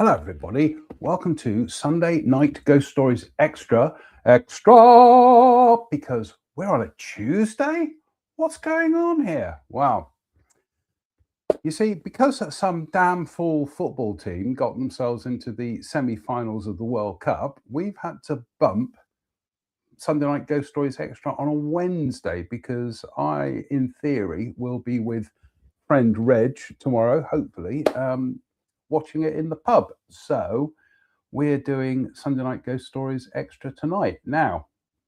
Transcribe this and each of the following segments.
Hello, everybody. Welcome to Sunday Night Ghost Stories Extra, because we're on a Tuesday. What's going on here? Wow. You see, because some damn fool football team got themselves into the semi-finals of the World Cup, we've had to bump Sunday Night Ghost Stories Extra on a Wednesday because I, in theory, will be with friend Reg tomorrow, hopefully, watching it in the pub. So we're doing Sunday Night Ghost Stories Extra tonight. Now,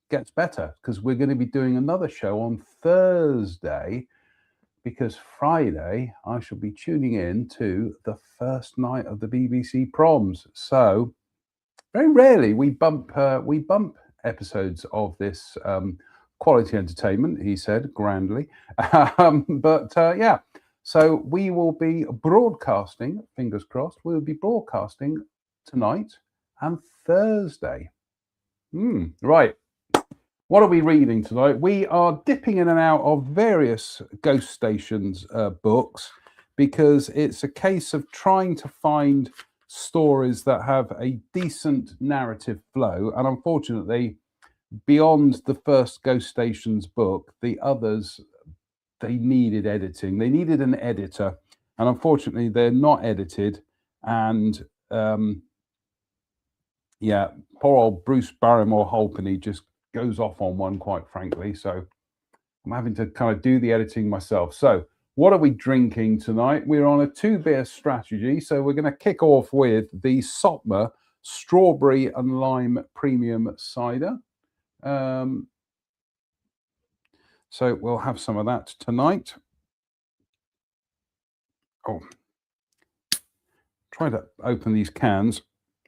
gets better because we're going to be doing another show on Thursday because Friday I shall be tuning in to the first night of the BBC Proms. So very rarely we bump episodes of this quality entertainment, he said grandly. Yeah. So we will be broadcasting, fingers crossed, we'll be broadcasting tonight and Thursday. Right. What are we reading tonight? We are dipping in and out of various Ghost Stations books because it's a case of trying to find stories that have a decent narrative flow. And unfortunately, beyond the first Ghost Stations book, the others, they needed editing. They needed an editor. And unfortunately, they're not edited. And yeah, poor old Bruce Barrymore Halpenny just goes off on one, quite frankly. So I'm having to kind of do the editing myself. So what are we drinking tonight? We're on a 2-beer strategy. So we're going to kick off with the Sotmer Strawberry and Lime Premium Cider. So we'll have some of that tonight. Oh, try to open these cans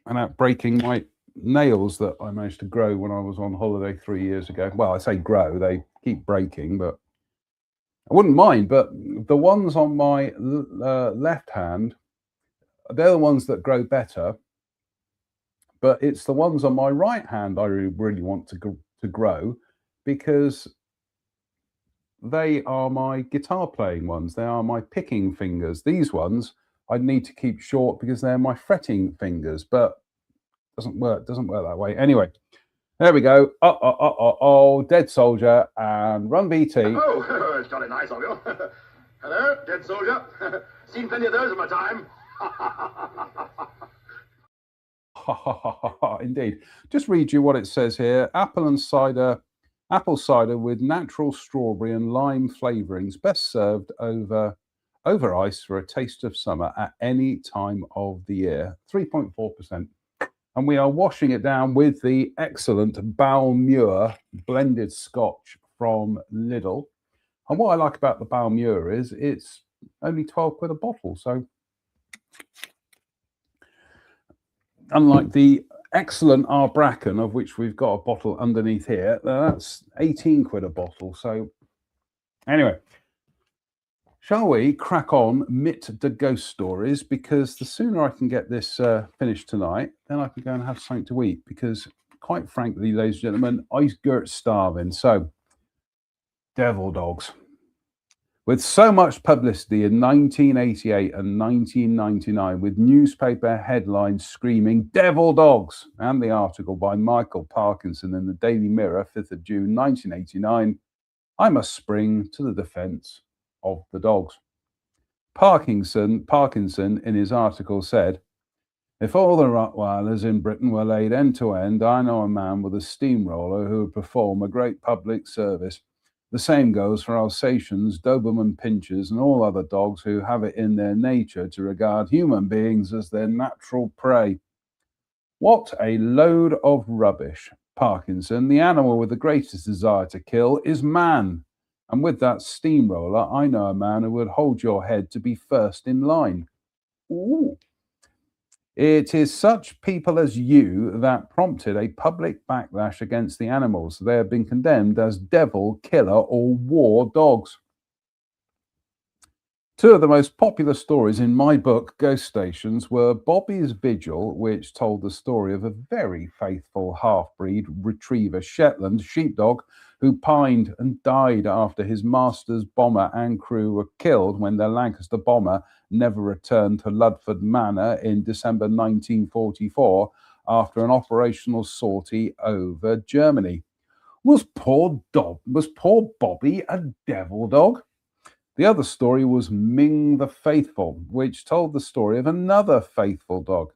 without breaking my nails that I managed to grow when I was on holiday 3 years ago. Well, I say grow, they keep breaking, but I wouldn't mind. But the ones on my left hand, they're the ones that grow better. But it's the ones on my right hand I really want to grow because they are my guitar playing ones. They are my picking fingers. These ones I need to keep short because they're my fretting fingers, but doesn't work that way. Anyway, there we go. Dead Soldier and Run BT. Oh, it's jolly nice of you. Hello, Dead Soldier. Seen plenty of those in my time. Indeed. Just read you what it says here. Apple cider with natural strawberry and lime flavorings, best served over ice for a taste of summer at any time of the year. 3.4%. And we are washing it down with the excellent Balmuir blended scotch from Lidl. And what I like about the Balmuir is it's only 12 quid a bottle. So unlike the excellent Arbracken, of which we've got a bottle underneath here, that's 18 quid a bottle. So anyway, shall we crack on mit the ghost stories? Because the sooner I can get this finished tonight, then I can go and have something to eat. Because quite frankly, ladies and gentlemen, I's girt starving. So, devil dogs. With so much publicity in 1988 and 1999, with newspaper headlines screaming devil dogs, and the article by Michael Parkinson in the Daily Mirror, 5th of June 1989, I must spring to the defense of the dogs. Parkinson in his article said, if all the Rottweilers in Britain were laid end to end, I know a man with a steamroller who would perform a great public service. The same goes for Alsatians, Doberman Pinschers, and all other dogs who have it in their nature to regard human beings as their natural prey. What a load of rubbish. Parkinson, the animal with the greatest desire to kill, is man. And with that steamroller, I know a man who would hold your head to be first in line. Ooh. It is such people as you that prompted a public backlash against the animals. They have been condemned as devil, killer, or war dogs. Two of the most popular stories in my book, Ghost Stations, were Bobby's Vigil, which told the story of a very faithful half-breed retriever Shetland sheepdog who pined and died after his master's bomber and crew were killed when the Lancaster bomber never returned to Ludford Manor in December 1944 after an operational sortie over Germany. Was poor Bobby a devil dog? The other story was Ming the Faithful, which told the story of another faithful dog.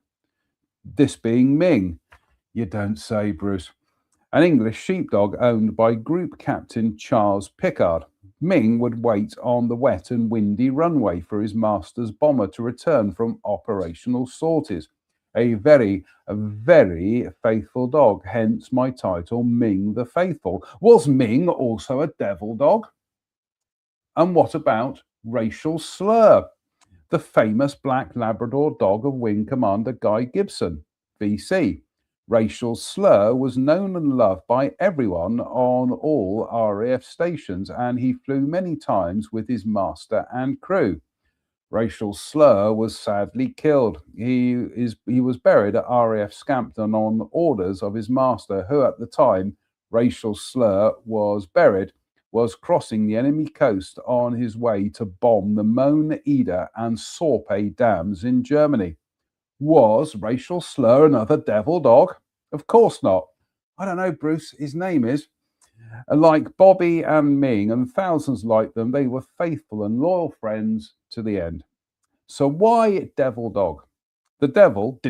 This being Ming. You don't say, Bruce. An English sheepdog owned by Group Captain Charles Pickard. Ming would wait on the wet and windy runway for his master's bomber to return from operational sorties. A very faithful dog, hence my title, Ming the Faithful. Was Ming also a devil dog? And what about Racial Slur, the famous black Labrador dog of Wing Commander Guy Gibson, VC? Racial Slur was known and loved by everyone on all RAF stations, and he flew many times with his master and crew. Racial Slur was sadly killed. He was buried at RAF Scampton on orders of his master, who at the time Racial Slur was buried, was crossing the enemy coast on his way to bomb the Möhne, Eder and Sorpe dams in Germany. Was Racial Slur another devil dog? Of course not. I don't know, Bruce. His name is. Like Bobby and Ming and thousands like them, they were faithful and loyal friends to the end. So why devil dog? The devil,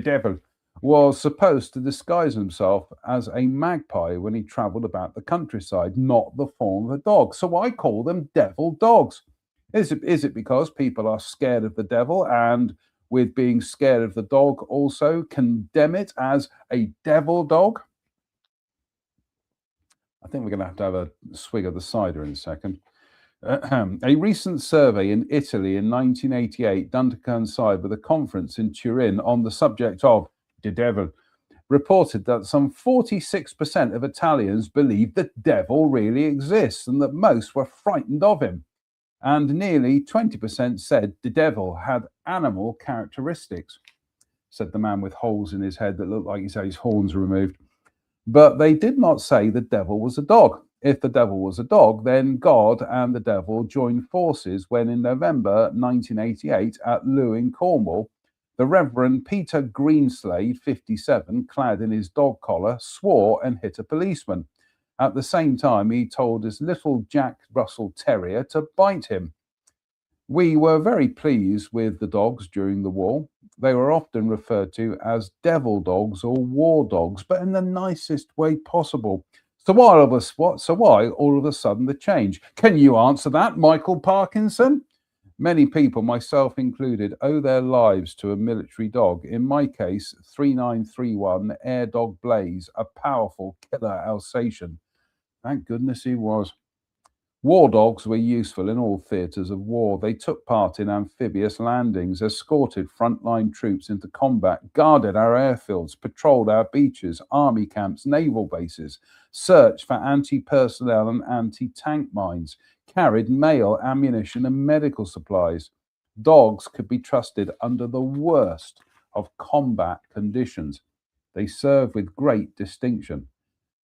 was supposed to disguise himself as a magpie when he travelled about the countryside, not the form of a dog. So I call them devil dogs. Is it because people are scared of the devil, and with being scared of the dog also condemn it as a devil dog? I think we're going to have a swig of the cider in a second. A recent survey in Italy in 1988, done to coincide with a conference in Turin on the subject of the devil, reported that some 46% of Italians believed the devil really exists and that most were frightened of him. And nearly 20% said the devil had animal characteristics, said the man with holes in his head that looked like he's had his horns removed. But they did not say the devil was a dog. If the devil was a dog, then God and the devil joined forces when in November 1988 at Lewin, Cornwall, the Reverend Peter Greenslade, 57, clad in his dog collar, swore and hit a policeman. At the same time, he told his little Jack Russell Terrier to bite him. We were very pleased with the dogs during the war. They were often referred to as devil dogs or war dogs, but in the nicest way possible. So why all of a sudden the change? Can you answer that, Michael Parkinson? Many people, myself included, owe their lives to a military dog. In my case, 3931 Air Dog Blaze, a powerful killer Alsatian. Thank goodness he was. War dogs were useful in all theatres of war. They took part in amphibious landings, escorted frontline troops into combat, guarded our airfields, patrolled our beaches, army camps, naval bases, searched for anti-personnel and anti-tank mines, carried mail, ammunition and medical supplies. Dogs could be trusted under the worst of combat conditions. They served with great distinction.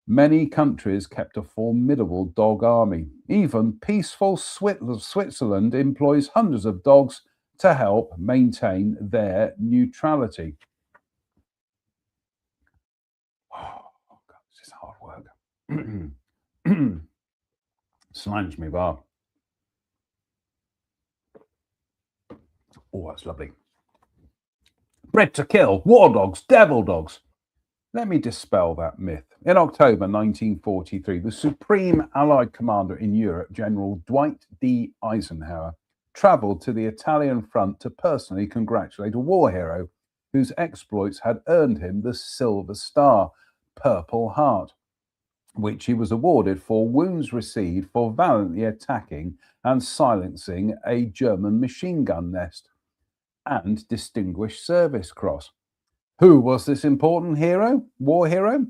Many countries kept a formidable dog army. Even peaceful Switzerland employs hundreds of dogs to help maintain their neutrality. Oh, God, this is hard work. Slange me, bar. Oh, that's lovely. Bred to kill, war dogs, devil dogs. Let me dispel that myth. In October 1943, the Supreme Allied Commander in Europe, General Dwight D. Eisenhower, travelled to the Italian front to personally congratulate a war hero whose exploits had earned him the Silver Star, Purple Heart, which he was awarded for wounds received for valiantly attacking and silencing a German machine gun nest, and Distinguished Service Cross. Who was this important hero, war hero?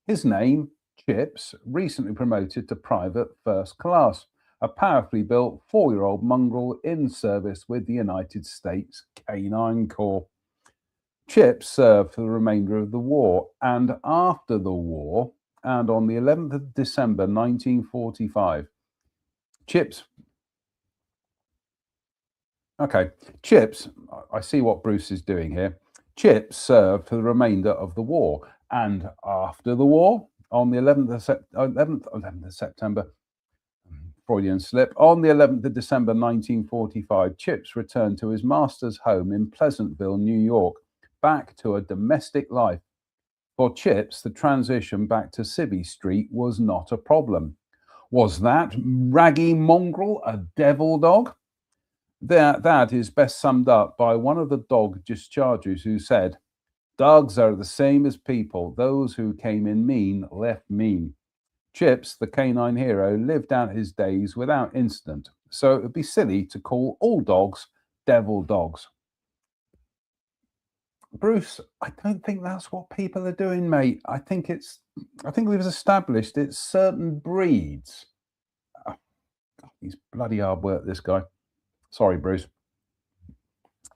His name, Chips, recently promoted to private first class, a powerfully built 4-year-old mongrel in service with the United States Canine Corps. Chips served for the remainder of the war, and after the war, and on the 11th of December 1945, Chips. Okay, Chips. I see what Bruce is doing here. Chips served for the remainder of the war, and after the war, on the 11th of September, Freudian slip, on the 11th of December 1945, Chips returned to his master's home in Pleasantville, New York, back to a domestic life. For Chips, the transition back to Civvy Street was not a problem. Was that raggy mongrel a devil dog? That is best summed up by one of the dog dischargers who said, "Dogs are the same as people. Those who came in mean left mean." Chips, the canine hero, lived out his days without incident, so it would be silly to call all dogs devil dogs. Bruce, I don't think that's what people are doing, mate. I think we've established it's certain breeds. Oh, he's bloody hard work, this guy. Sorry, Bruce.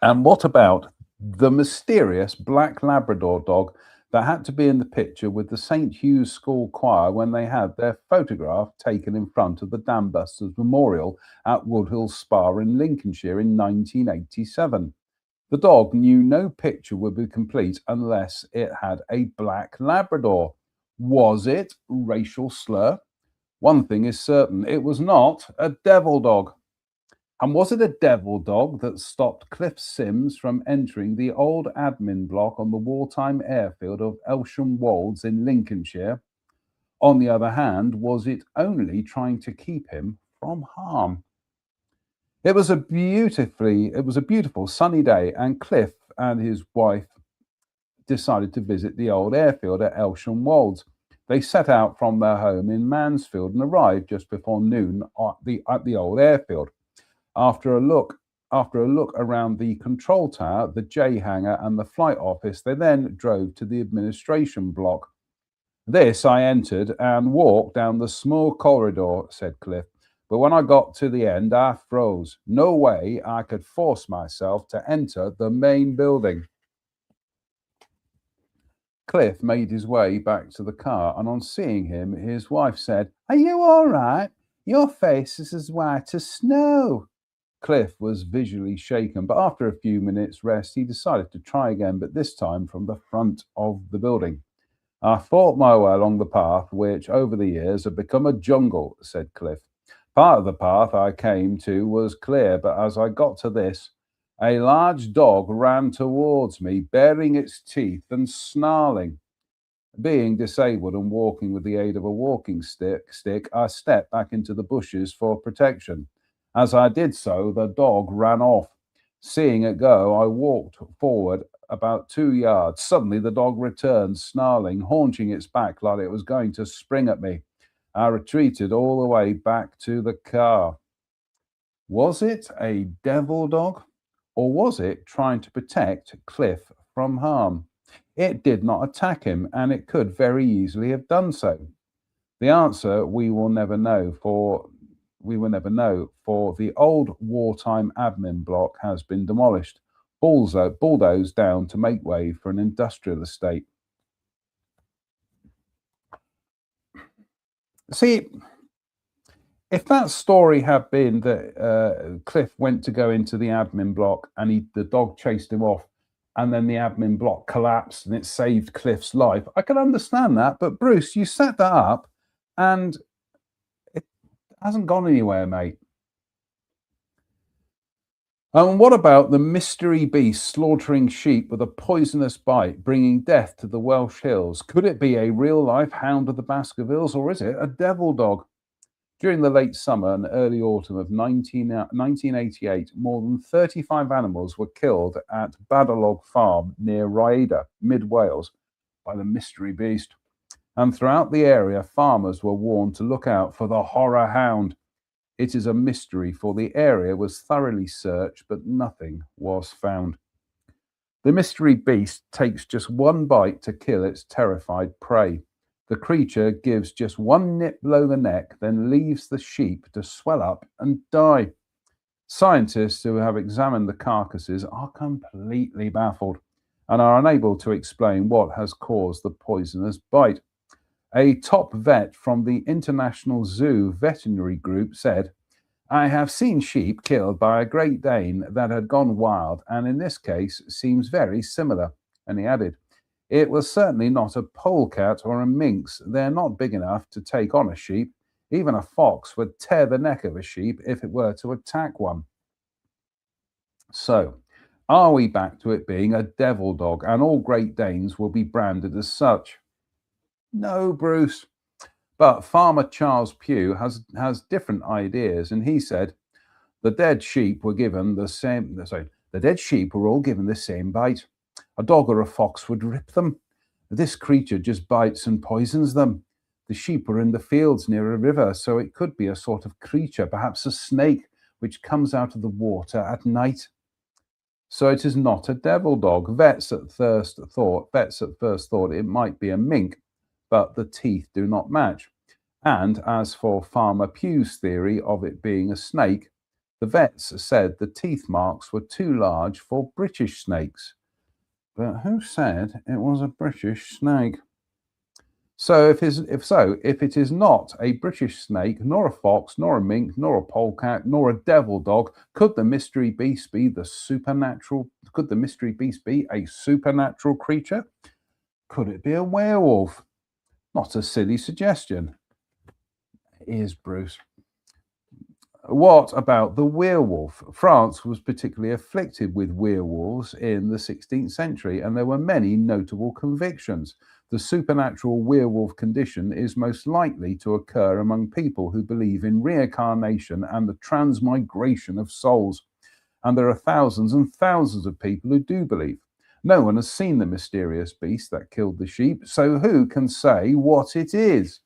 And what about the mysterious black Labrador dog that had to be in the picture with the St. Hugh's School Choir when they had their photograph taken in front of the Dam Busters Memorial at Woodhill Spa in Lincolnshire in 1987? The dog knew no picture would be complete unless it had a black Labrador. Was it racial slur? One thing is certain, it was not a devil dog. And was it a devil dog that stopped Cliff Sims from entering the old admin block on the wartime airfield of Elsham Wolds in Lincolnshire? On the other hand, was it only trying to keep him from harm? It was a beautiful sunny day, and Cliff and his wife decided to visit the old airfield at Elsham Wolds. They set out from their home in Mansfield and arrived just before noon at the old airfield. After a look around the control tower, the J hangar, and the flight office, they then drove to the administration block. This I entered and walked down the small corridor, said Cliff. But when I got to the end, I froze. No way I could force myself to enter the main building. Cliff made his way back to the car, and on seeing him, his wife said, "Are you all right? Your face is as white as snow." Cliff was visually shaken, but after a few minutes' rest, he decided to try again, but this time from the front of the building. "I fought my way along the path, which over the years had become a jungle," said Cliff. "Part of the path I came to was clear, but as I got to this, a large dog ran towards me, baring its teeth and snarling. Being disabled and walking with the aid of a walking stick, I stepped back into the bushes for protection. As I did so, the dog ran off. Seeing it go, I walked forward about 2 yards. Suddenly, the dog returned, snarling, haunching its back like it was going to spring at me. I retreated all the way back to the car." Was it a devil dog, or was it trying to protect Cliff from harm? It did not attack him, and it could very easily have done so. The answer we will never know, for the old wartime admin block has been demolished, bulldozed down to make way for an industrial estate. See, if that story had been that Cliff went to go into the admin block and the dog chased him off, and then the admin block collapsed and it saved Cliff's life, I can understand that. But Bruce, you set that up and it hasn't gone anywhere, mate. And what about the mystery beast slaughtering sheep with a poisonous bite, bringing death to the Welsh hills? Could it be a real-life hound of the Baskervilles, or is it a devil dog? During the late summer and early autumn of 1988, more than 35 animals were killed at Badalog Farm near Rhayader, mid-Wales, by the mystery beast. And throughout the area, farmers were warned to look out for the horror hound. It is a mystery, for the area was thoroughly searched, but nothing was found. The mystery beast takes just one bite to kill its terrified prey. The creature gives just one nip below the neck, then leaves the sheep to swell up and die. Scientists who have examined the carcasses are completely baffled and are unable to explain what has caused the poisonous bite. A top vet from the International Zoo Veterinary Group said, "I have seen sheep killed by a Great Dane that had gone wild, and in this case seems very similar." And he added, "It was certainly not a polecat or a minx. They're not big enough to take on a sheep. Even a fox would tear the neck of a sheep if it were to attack one." So, are we back to it being a devil dog and all Great Danes will be branded as such? No, Bruce. But Farmer Charles Pugh has different ideas, and he said the dead sheep were given the same. Sorry, the dead sheep were all given the same bite. A dog or a fox would rip them. This creature just bites and poisons them. The sheep were in the fields near a river, so it could be a sort of creature, perhaps a snake, which comes out of the water at night. So it is not a devil dog. Vets at first thought it might be a mink, but the teeth do not match. And as for Farmer Pugh's theory of it being a snake, the vets said the teeth marks were too large for British snakes. But who said it was a British snake? So if it is not a British snake, nor a fox, nor a mink, nor a polecat, nor a devil dog, could the mystery beast be the supernatural? Could the mystery beast be a supernatural creature? Could it be a werewolf? Not a silly suggestion. It is, Bruce. What about the werewolf? France was particularly afflicted with werewolves in the 16th century, and there were many notable convictions. The supernatural werewolf condition is most likely to occur among people who believe in reincarnation and the transmigration of souls. And there are thousands and thousands of people who do believe. No one has seen the mysterious beast that killed the sheep, so who can say what it is?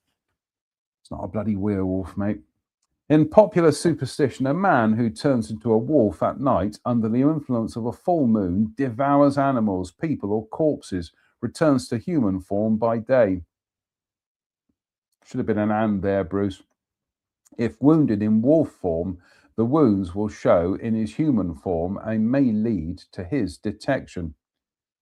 It's not a bloody werewolf, mate. In popular superstition, a man who turns into a wolf at night under the influence of a full moon devours animals, people, or corpses, returns to human form by day. Should have been an and there, Bruce. If wounded in wolf form, the wounds will show in his human form and may lead to his detection.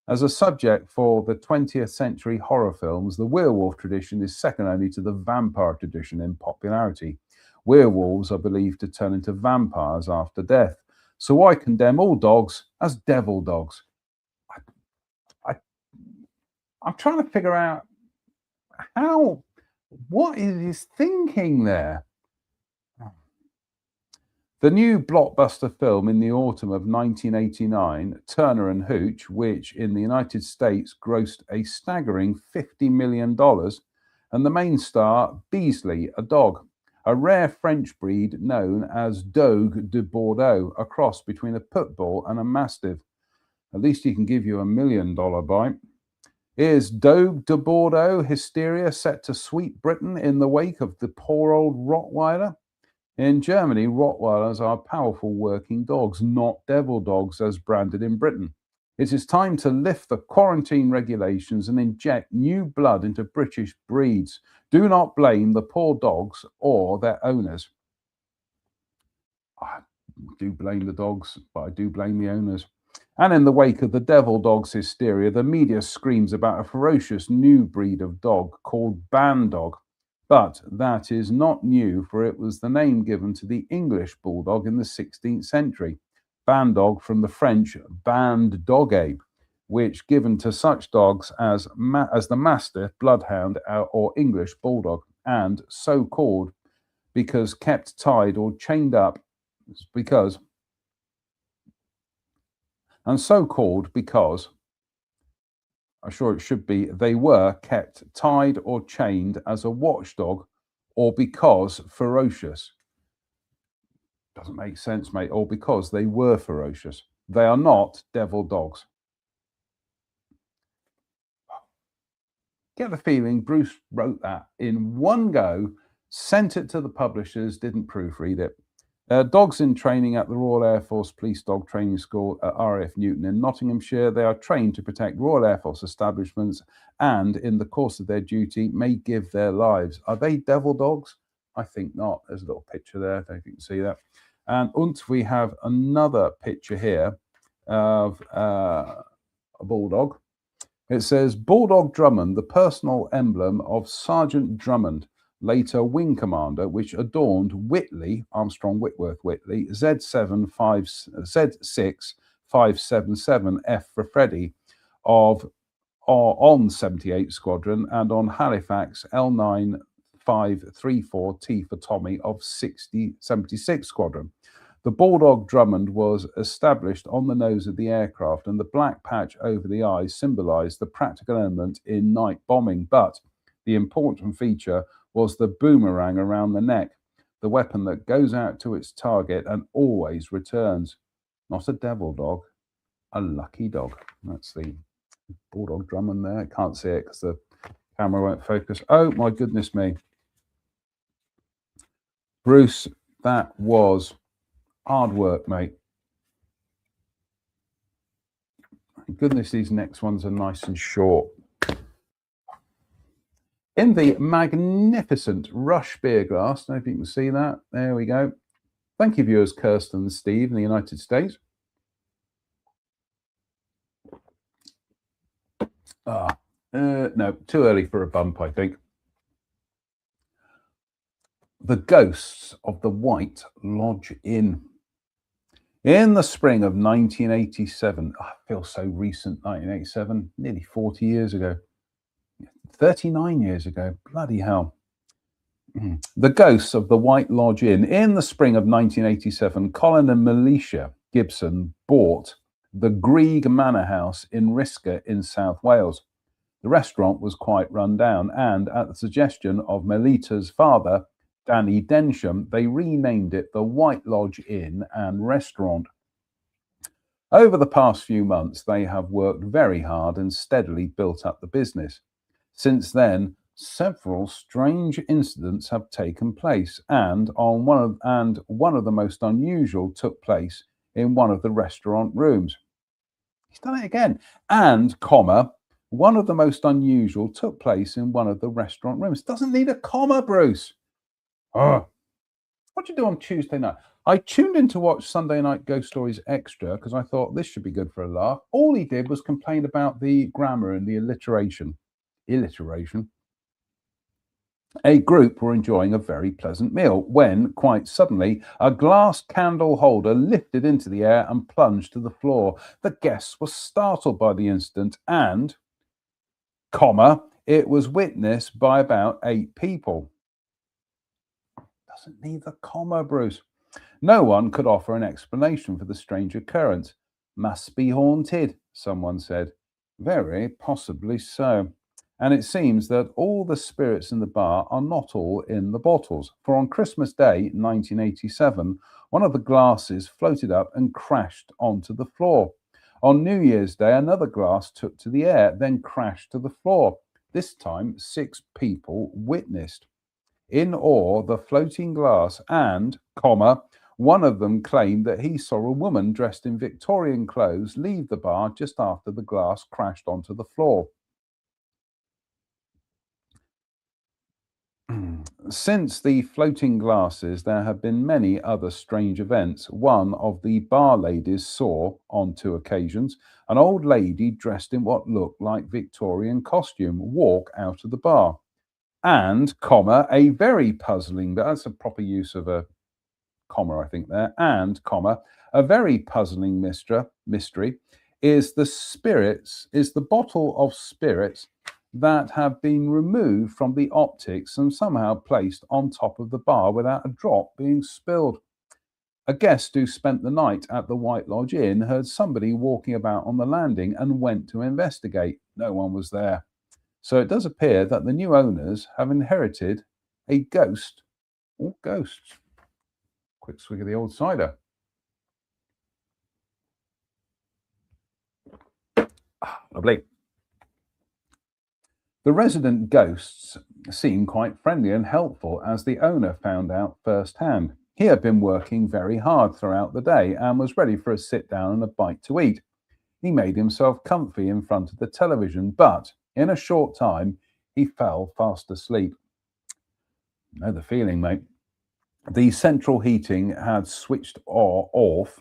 As a subject for the 20th century horror films, the werewolf tradition is second only to the vampire tradition in popularity. Werewolves are believed to turn into vampires after death. So why condemn all dogs as devil dogs? I'm trying to figure out what is his thinking there? The new blockbuster film in the autumn of 1989, Turner and Hooch, which in the United States grossed a staggering $50 million, and the main star, Beasley, a dog, a rare French breed known as Dogue de Bordeaux, a cross between a pit bull and a mastiff. At least he can give you $1 million bite. Is Dogue de Bordeaux hysteria set to sweep Britain in the wake of the poor old Rottweiler? In Germany, Rottweilers are powerful working dogs, not devil dogs as branded in Britain. It is time to lift the quarantine regulations and inject new blood into British breeds. Do not blame the poor dogs or their owners. I do blame the dogs, but I do blame the owners. And in the wake of the devil dogs hysteria, the media screams about a ferocious new breed of dog called Bandog. But that is not new, for it was the name given to the English bulldog in the 16th century. Bandog from the French band dogue, which given to such dogs as the Mastiff, Bloodhound, or English Bulldog, and so called because kept tied or chained up, I'm sure it should be, they were kept tied or chained as a watchdog or because ferocious. Doesn't make sense, mate. Or because they were ferocious. They are not devil dogs. Get the feeling Bruce wrote that in one go, sent it to the publishers, didn't proofread it. Dogs in training at the Royal Air Force Police Dog Training School at RAF Newton in Nottinghamshire. They are trained to protect Royal Air Force establishments and, in the course of their duty, may give their lives. Are they devil dogs? I think not. There's a little picture there. I don't know if you can see that. And we have another picture here of a bulldog. It says Bulldog Drummond, the personal emblem of Sergeant Drummond, later wing commander, which adorned Whitley, Armstrong Whitworth Whitley, Z6577F for Freddie on 78 Squadron, and on Halifax L9534T for Tommy of 76 Squadron. The Bulldog Drummond was established on the nose of the aircraft, and the black patch over the eyes symbolized the practical element in night bombing. But the important feature was the boomerang around the neck, the weapon that goes out to its target and always returns. Not a devil dog, a lucky dog. That's the Bulldog Drummond there. I can't see it because the camera won't focus. Oh my goodness me. Bruce, that was hard work, mate. Thank goodness these next ones are nice and short. In the magnificent Rush beer glass, I don't know if you can see that. There we go. Thank you, viewers Kirsten and Steve in the United States. No, too early for a bump, I think. The Ghosts of the White Lodge Inn. In the spring of 1987, I feel so recent, 1987, nearly 40 years ago, 39 years ago, bloody hell. The Ghosts of the White Lodge Inn. In the spring of 1987, Colin and Militia Gibson bought the Grieg Manor House in Risca in South Wales. The restaurant was quite run down, and at the suggestion of Melita's father, Danny Densham, they renamed it the White Lodge Inn and Restaurant. Over the past few months, they have worked very hard and steadily built up the business. Since then, several strange incidents have taken place, and one of the most unusual took place in one of the restaurant rooms. He's done it again. And, one of the most unusual took place in one of the restaurant rooms. Doesn't need a comma, Bruce. Oh. What do you do on Tuesday night? I tuned in to watch Sunday Night Ghost Stories Extra because I thought this should be good for a laugh. All he did was complain about the grammar and the alliteration. A group were enjoying a very pleasant meal when, quite suddenly, a glass candle holder lifted into the air and plunged to the floor. The guests were startled by the incident and, it was witnessed by about 8 people. Doesn't need the comma, Bruce. No one could offer an explanation for the strange occurrence. Must be haunted, someone said. Very possibly so. And it seems that all the spirits in the bar are not all in the bottles. For on Christmas Day, 1987, one of the glasses floated up and crashed onto the floor. On New Year's Day, another glass took to the air, then crashed to the floor. This time, 6 people witnessed. In awe, the floating glass and, one of them claimed that he saw a woman dressed in Victorian clothes leave the bar just after the glass crashed onto the floor. Since the floating glasses, there have been many other strange events. One of the bar ladies saw, on 2 occasions, an old lady dressed in what looked like Victorian costume walk out of the bar. And, a very puzzling, that's a proper use of a comma, I think there, and, a very puzzling mystery is the bottle of spirits that have been removed from the optics and somehow placed on top of the bar without a drop being spilled. A guest who spent the night at the White Lodge Inn heard somebody walking about on the landing and went to investigate. No one was there. So it does appear that the new owners have inherited a ghost or ghosts. Quick swig of the old cider. Lovely. The resident ghosts seemed quite friendly and helpful, as the owner found out firsthand. He had been working very hard throughout the day and was ready for a sit down and a bite to eat. He made himself comfy in front of the television, but in a short time, he fell fast asleep. I know the feeling, mate. The central heating had switched off.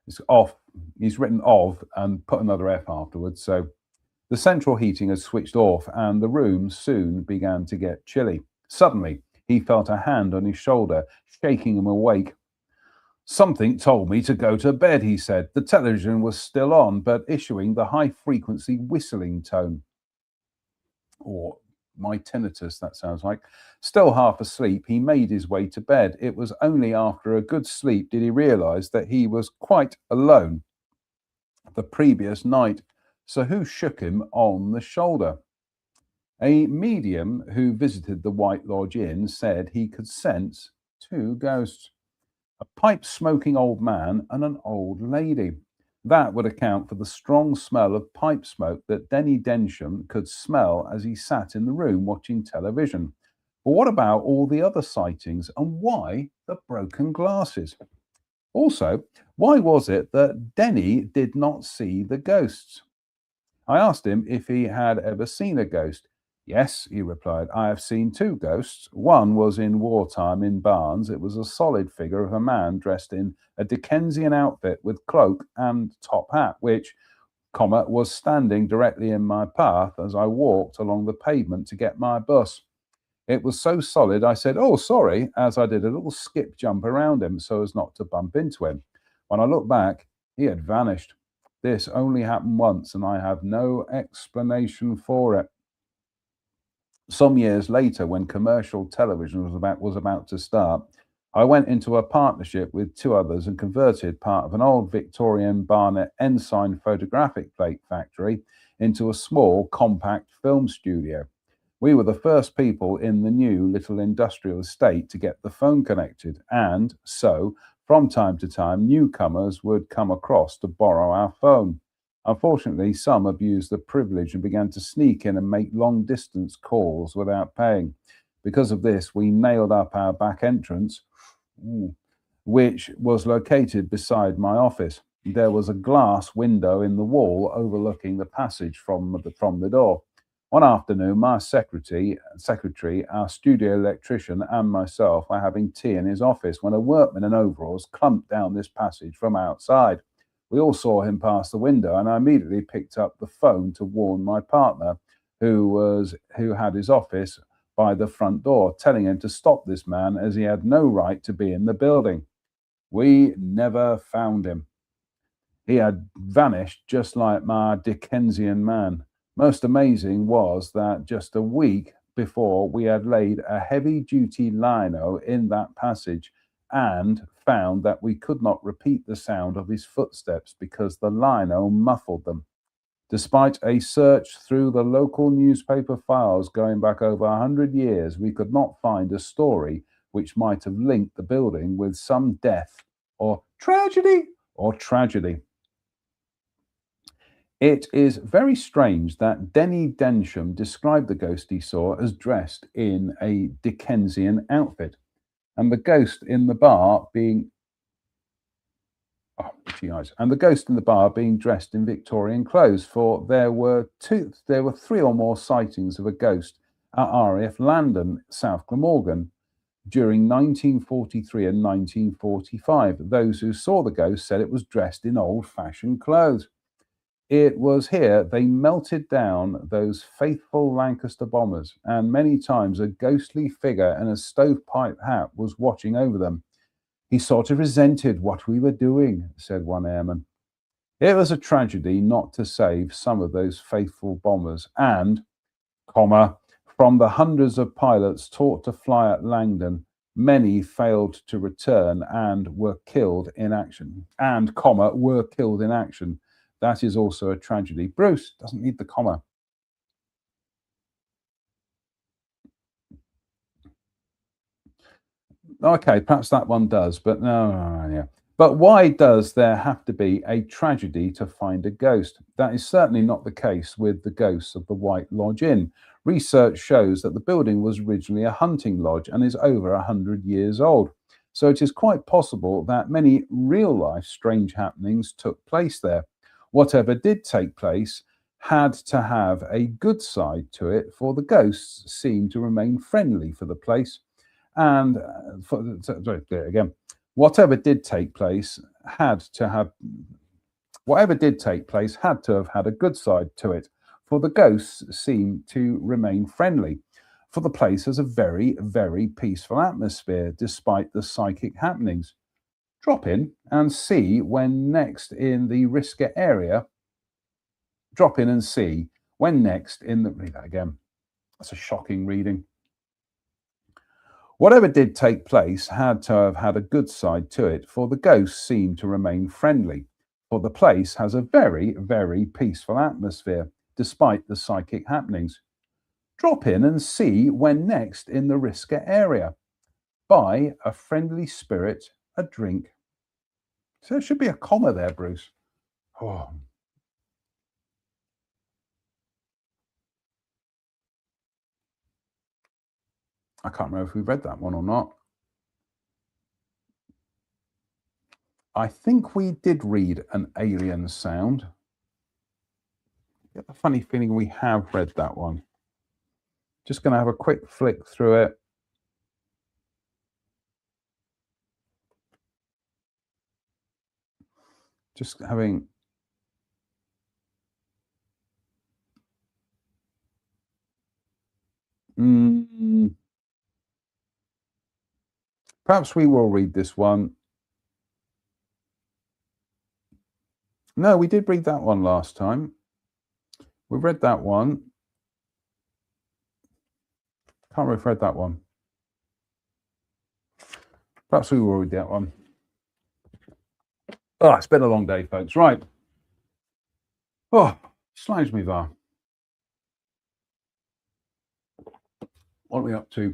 It's off. he's written of and put another F afterwards. So the central heating had switched off, and the room soon began to get chilly. Suddenly, he felt a hand on his shoulder, shaking him awake. Something told me to go to bed, he said. The television was still on, but issuing the high-frequency whistling tone. Or my tinnitus, that sounds like. Still half asleep, he made his way to bed. It was only after a good sleep did he realize that he was quite alone the previous night. So who shook him on the shoulder? A medium who visited the White Lodge Inn said he could sense two ghosts, a pipe-smoking old man and an old lady. That would account for the strong smell of pipe smoke that Denny Densham could smell as he sat in the room watching television. But what about all the other sightings, and why the broken glasses? Also, why was it that Denny did not see the ghosts? I asked him if he had ever seen a ghost. Yes, he replied, I have seen two ghosts. One was in wartime in Barnes. It was a solid figure of a man dressed in a Dickensian outfit with cloak and top hat, which, was standing directly in my path as I walked along the pavement to get my bus. It was so solid, I said, oh, sorry, as I did a little skip jump around him so as not to bump into him. When I looked back, he had vanished. This only happened once, and I have no explanation for it. Some years later, when commercial television was about to start, I went into a partnership with two others and converted part of an old Victorian Barnet Ensign photographic plate factory into a small, compact film studio. We were the first people in the new little industrial estate to get the phone connected, and so, from time to time, newcomers would come across to borrow our phone. Unfortunately, some abused the privilege and began to sneak in and make long-distance calls without paying. Because of this, we nailed up our back entrance, which was located beside my office. There was a glass window in the wall overlooking the passage from the door. One afternoon, my secretary, our studio electrician, and myself were having tea in his office when a workman in overalls clumped down this passage from outside. We all saw him pass the window, and I immediately picked up the phone to warn my partner, who had his office by the front door, telling him to stop this man as he had no right to be in the building. We never found him. He had vanished just like my Dickensian man. Most amazing was that just a week before we had laid a heavy-duty lino in that passage and found that we could not repeat the sound of his footsteps because the lino muffled them. Despite a search through the local newspaper files going back over 100 years, we could not find a story which might have linked the building with some death or tragedy. It is very strange that Denny Densham described the ghost he saw as dressed in a Dickensian outfit, and the ghost in the bar being dressed in Victorian clothes. For there were three or more sightings of a ghost at RAF Landon, South Glamorgan, during 1943 and 1945. Those who saw the ghost said it was dressed in old-fashioned clothes. It was here they melted down those faithful Lancaster bombers, and many times a ghostly figure in a stovepipe hat was watching over them. He sort of resented what we were doing, said one airman. It was a tragedy not to save some of those faithful bombers, and, from the hundreds of pilots taught to fly at Langdon, many failed to return and were killed in action. That is also a tragedy. Bruce doesn't need the comma. Okay, perhaps that one does, but no, yeah. But why does there have to be a tragedy to find a ghost? That is certainly not the case with the ghosts of the White Lodge Inn. Research shows that the building was originally a hunting lodge and is over 100 years old. So it is quite possible that many real-life strange happenings took place there. Whatever did take place had to have a good side to it, for the ghosts seemed to remain friendly for the place. And whatever did take place had to have Whatever did take place had to have had a good side to it, for the ghosts seemed to remain friendly, for the place has a very, very peaceful atmosphere despite the psychic happenings. Drop in and see when next in the Riska area. Drop in and see when next in the. Read that again. That's a shocking reading. Whatever did take place had to have had a good side to it, for the ghosts seem to remain friendly, for the place has a very, very peaceful atmosphere, despite the psychic happenings. Drop in and see when next in the Riska area. Buy a friendly spirit a drink. So there should be a comma there, Bruce. Oh. I can't remember if we read that one or not. I think we did read an alien sound. I get the funny feeling we have read that one. Just going to have a quick flick through it. Just having. Perhaps we will read this one. No, we did read that one last time. We read that one. Can't remember if we read that one. Perhaps we will read that one. Oh, it's been a long day, folks. Right. Oh, slimes me var. What are we up to?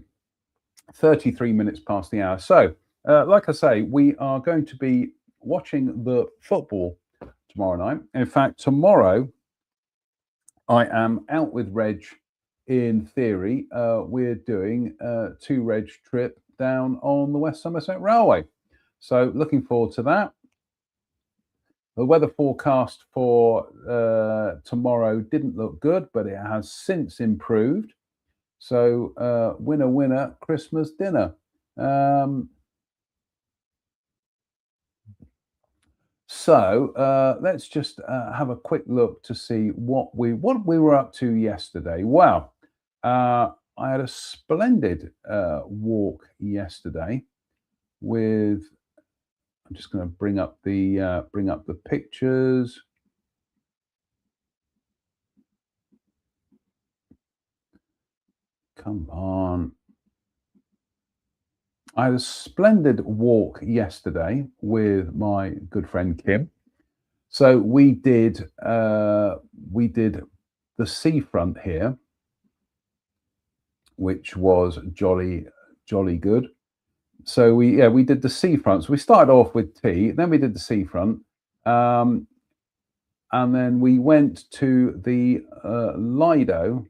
33 minutes past the hour. So, like I say, we are going to be watching the football tomorrow night. In fact, tomorrow I am out with Reg. In theory, we're doing a 2-reg trip down on the West Somerset Railway. So looking forward to that. The weather forecast for tomorrow didn't look good, but it has since improved. So winner, winner, Christmas dinner. So let's just have a quick look to see what we were up to yesterday. Wow. I had a splendid walk yesterday with. I'm just going to bring up the pictures. Come on. I had a splendid walk yesterday with my good friend Kim. So we did the seafront here, which was jolly good. So we did the seafront. So we started off with tea, then we did the seafront, and then we went to the Lido.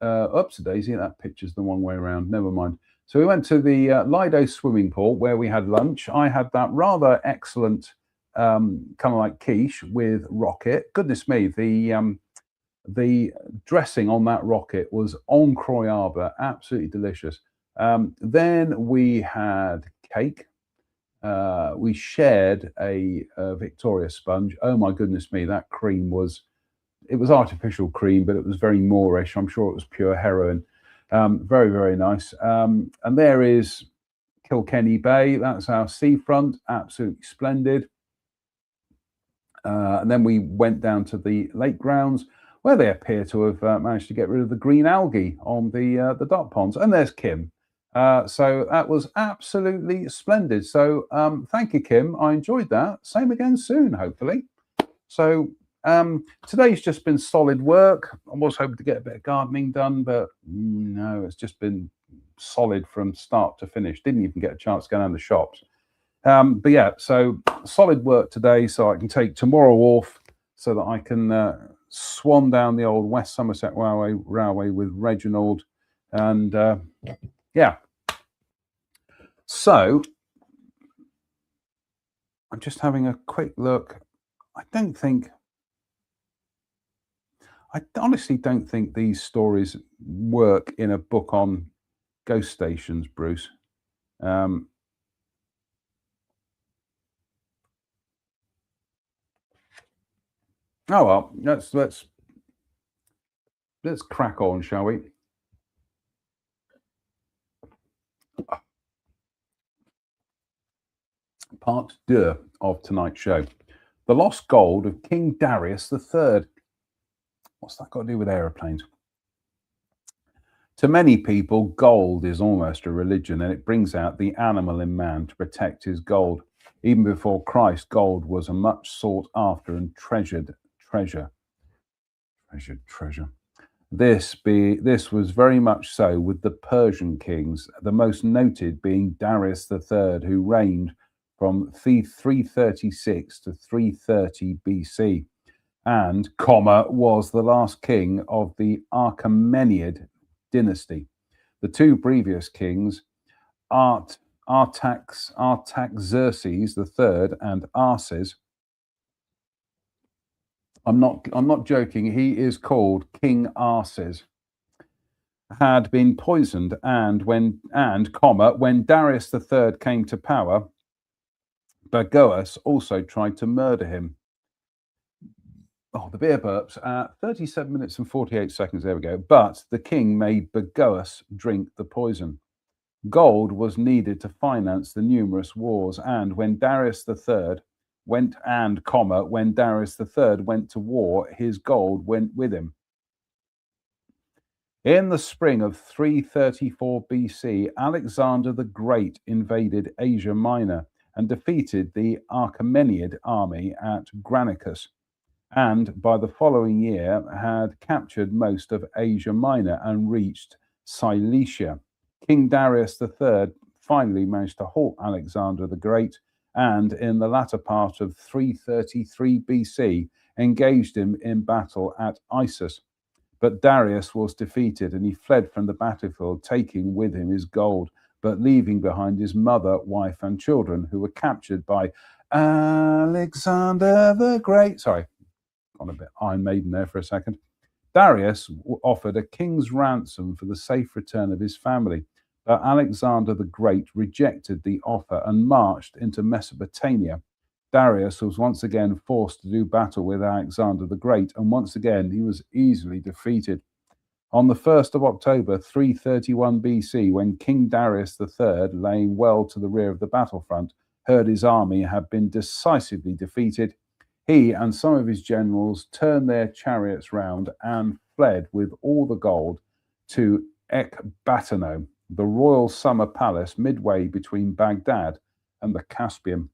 Oops, Daisy, that picture's the wrong way around. Never mind. So we went to the Lido swimming pool where we had lunch. I had that rather excellent kind of like quiche with rocket. Goodness me, the dressing on that rocket was incroyable, absolutely delicious. Then we had cake. We shared a Victoria sponge. Oh my goodness me, that cream was artificial cream, but it was very Moorish. I'm sure it was pure heroin. Very, very nice. And there is Kilkenny Bay. That's our seafront. Absolutely splendid. And then we went down to the lake grounds where they appear to have managed to get rid of the green algae on the duck ponds. And there's Kim. So that was absolutely splendid. So thank you, Kim. I enjoyed that. Same again soon, hopefully. So today's just been solid work. I was hoping to get a bit of gardening done, but no, it's just been solid from start to finish. Didn't even get a chance to go down the shops. But yeah, so solid work today, so I can take tomorrow off so that I can swan down the old West Somerset Railway with Reginald. And yeah. So I'm just having a quick look. I honestly don't think these stories work in a book on ghost stations, Bruce. Oh well, let's crack on, shall we? Part 2 of tonight's show. The lost gold of King Darius III. What's that got to do with aeroplanes? To many people, gold is almost a religion, and it brings out the animal in man to protect his gold. Even before Christ, gold was a much sought after and treasured treasure. Treasure. This was very much so with the Persian kings, the most noted being Darius III, who reigned from 336 to 330 BC, and, was the last king of the Achaemenid dynasty. The two previous kings, Artaxerxes III and Arses. I'm not joking. He is called King Arses. Had been poisoned, and when Darius III came to power, Bagoas also tried to murder him. Oh, the beer burps. 37 minutes and 48 seconds. There we go. But the king made Bagoas drink the poison. Gold was needed to finance the numerous wars, and when Darius III went to war, his gold went with him. In the spring of 334 BC, Alexander the Great invaded Asia Minor and defeated the Achaemenid army at Granicus, and by the following year had captured most of Asia Minor and reached Cilicia. King Darius III finally managed to halt Alexander the Great, and in the latter part of 333 BC engaged him in battle at Issus. But Darius was defeated, and he fled from the battlefield, taking with him his gold, but leaving behind his mother, wife, and children, who were captured by Alexander the Great. Sorry, on a bit Iron Maiden there for a second. Darius offered a king's ransom for the safe return of his family, but Alexander the Great rejected the offer and marched into Mesopotamia. Darius was once again forced to do battle with Alexander the Great, and once again he was easily defeated. On the 1st of October 331 BC, when King Darius III, laying well to the rear of the battlefront, heard his army had been decisively defeated, he and some of his generals turned their chariots round and fled with all the gold to Ecbatana, the royal summer palace midway between Baghdad and the Caspian.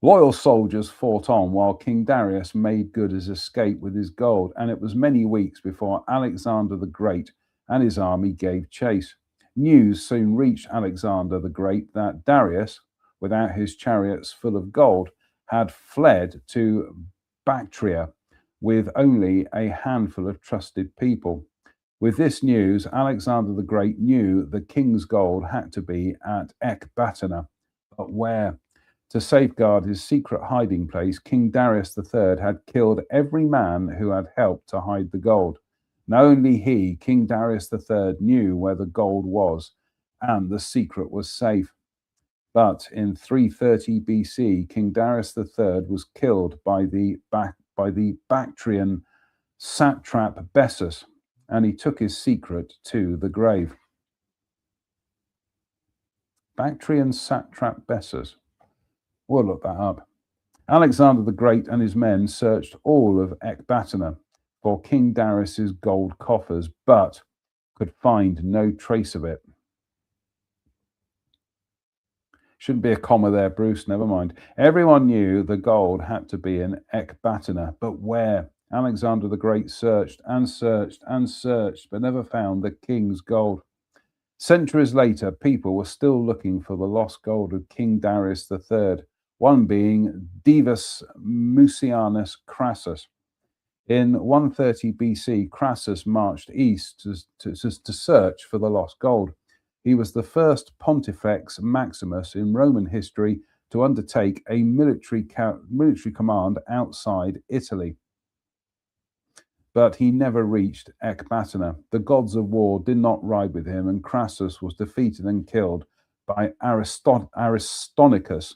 Loyal soldiers fought on while King Darius made good his escape with his gold, and it was many weeks before Alexander the Great and his army gave chase. News soon reached Alexander the Great that Darius, without his chariots full of gold, had fled to Bactria with only a handful of trusted people. With this news, Alexander the Great knew the king's gold had to be at Ecbatana, but where? To safeguard his secret hiding place, King Darius III had killed every man who had helped to hide the gold. Now only he, King Darius III, knew where the gold was, and the secret was safe. But in 330 BC, King Darius III was killed by the Bactrian satrap Bessus, and he took his secret to the grave. Bactrian satrap Bessus. We'll look that up. Alexander the Great and his men searched all of Ecbatana for King Darius's gold coffers, but could find no trace of it. Shouldn't be a comma there, Bruce, never mind. Everyone knew the gold had to be in Ecbatana, but where? Alexander the Great searched and searched and searched, but never found the king's gold. Centuries later, people were still looking for the lost gold of King Darius III, one being Divus Mucianus Crassus. In 130 BC, Crassus marched east to search for the lost gold. He was the first Pontifex Maximus in Roman history to undertake a military command outside Italy. But he never reached Ecbatana. The gods of war did not ride with him, and Crassus was defeated and killed by Aristonicus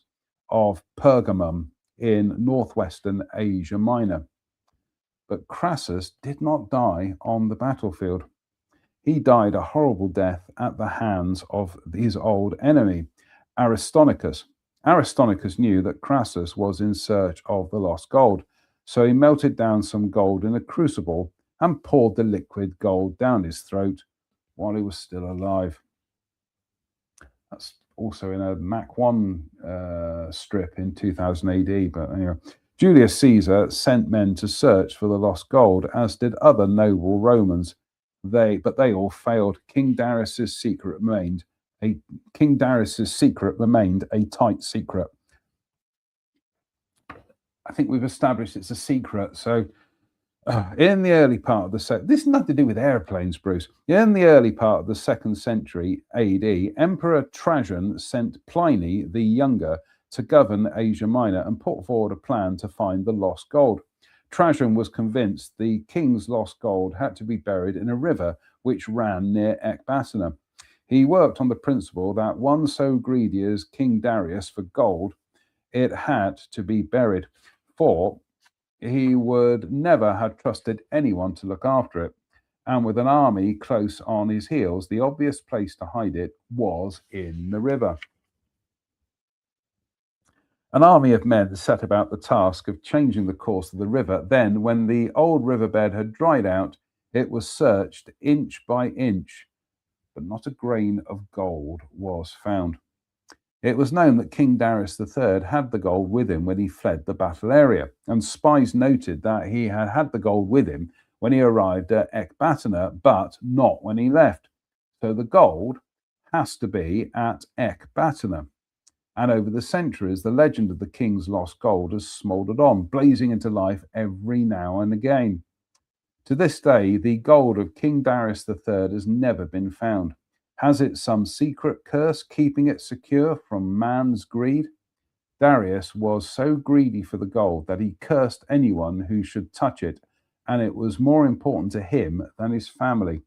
of Pergamum in northwestern Asia Minor. But Crassus did not die on the battlefield. He died a horrible death at the hands of his old enemy, Aristonicus. Aristonicus knew that Crassus was in search of the lost gold, so he melted down some gold in a crucible and poured the liquid gold down his throat while he was still alive. That's also in a Mach 1 strip in 2000 AD. But anyway, Julius Caesar sent men to search for the lost gold, as did other noble Romans. But they all failed. King Darius's secret remained a tight secret. I think we've established it's a secret. So in the early part of the this is nothing to do with airplanes, Bruce. In the early part of the 2nd century AD, Emperor Trajan sent Pliny the Younger to govern Asia Minor and put forward a plan to find the lost gold. Trajan was convinced the king's lost gold had to be buried in a river which ran near Ecbatana. He worked on the principle that one so greedy as King Darius for gold, it had to be buried, for he would never have trusted anyone to look after it. And with an army close on his heels, the obvious place to hide it was in the river. An army of men set about the task of changing the course of the river. Then, when the old riverbed had dried out, it was searched inch by inch, but not a grain of gold was found. It was known that King Darius III had the gold with him when he fled the battle area, and spies noted that he had the gold with him when he arrived at Ecbatana, but not when he left. So the gold has to be at Ecbatana. And over the centuries, the legend of the king's lost gold has smouldered on, blazing into life every now and again. To this day, the gold of King Darius III has never been found. Has it some secret curse keeping it secure from man's greed? Darius was so greedy for the gold that he cursed anyone who should touch it, and it was more important to him than his family.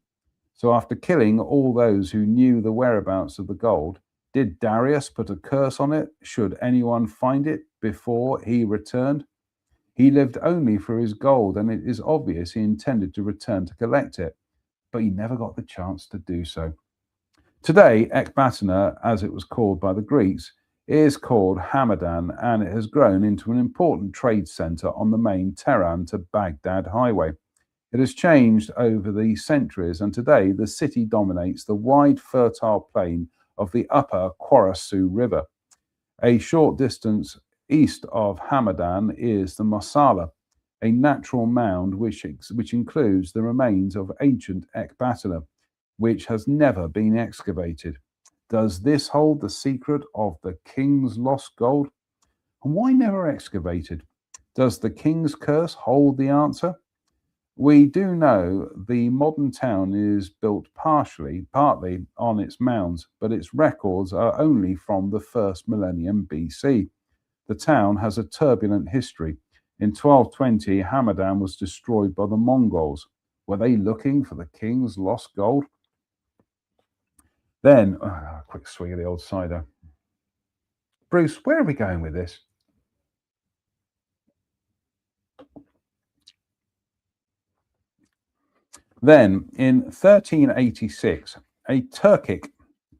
So after killing all those who knew the whereabouts of the gold, did Darius put a curse on it should anyone find it before he returned? He lived only for his gold, and it is obvious he intended to return to collect it, but he never got the chance to do so. Today, Ecbatana, as it was called by the Greeks, is called Hamadan, and it has grown into an important trade center on the main Tehran to Baghdad highway. It has changed over the centuries, and today the city dominates the wide, fertile plain of the upper Qarasu River. A short distance east of Hamadan is the Mosala, a natural mound which includes the remains of ancient Ecbatana, which has never been excavated. Does this hold the secret of the king's lost gold? And why never excavated? Does the king's curse hold the answer? We do know the modern town is built partly on its mounds, but its records are only from the 1st millennium BC. The town has a turbulent history. In 1220, Hamadan was destroyed by the Mongols. Were they looking for the king's lost gold? Then, a quick swing of the old cider. Bruce, where are we going with this? Then, in 1386, a Turkic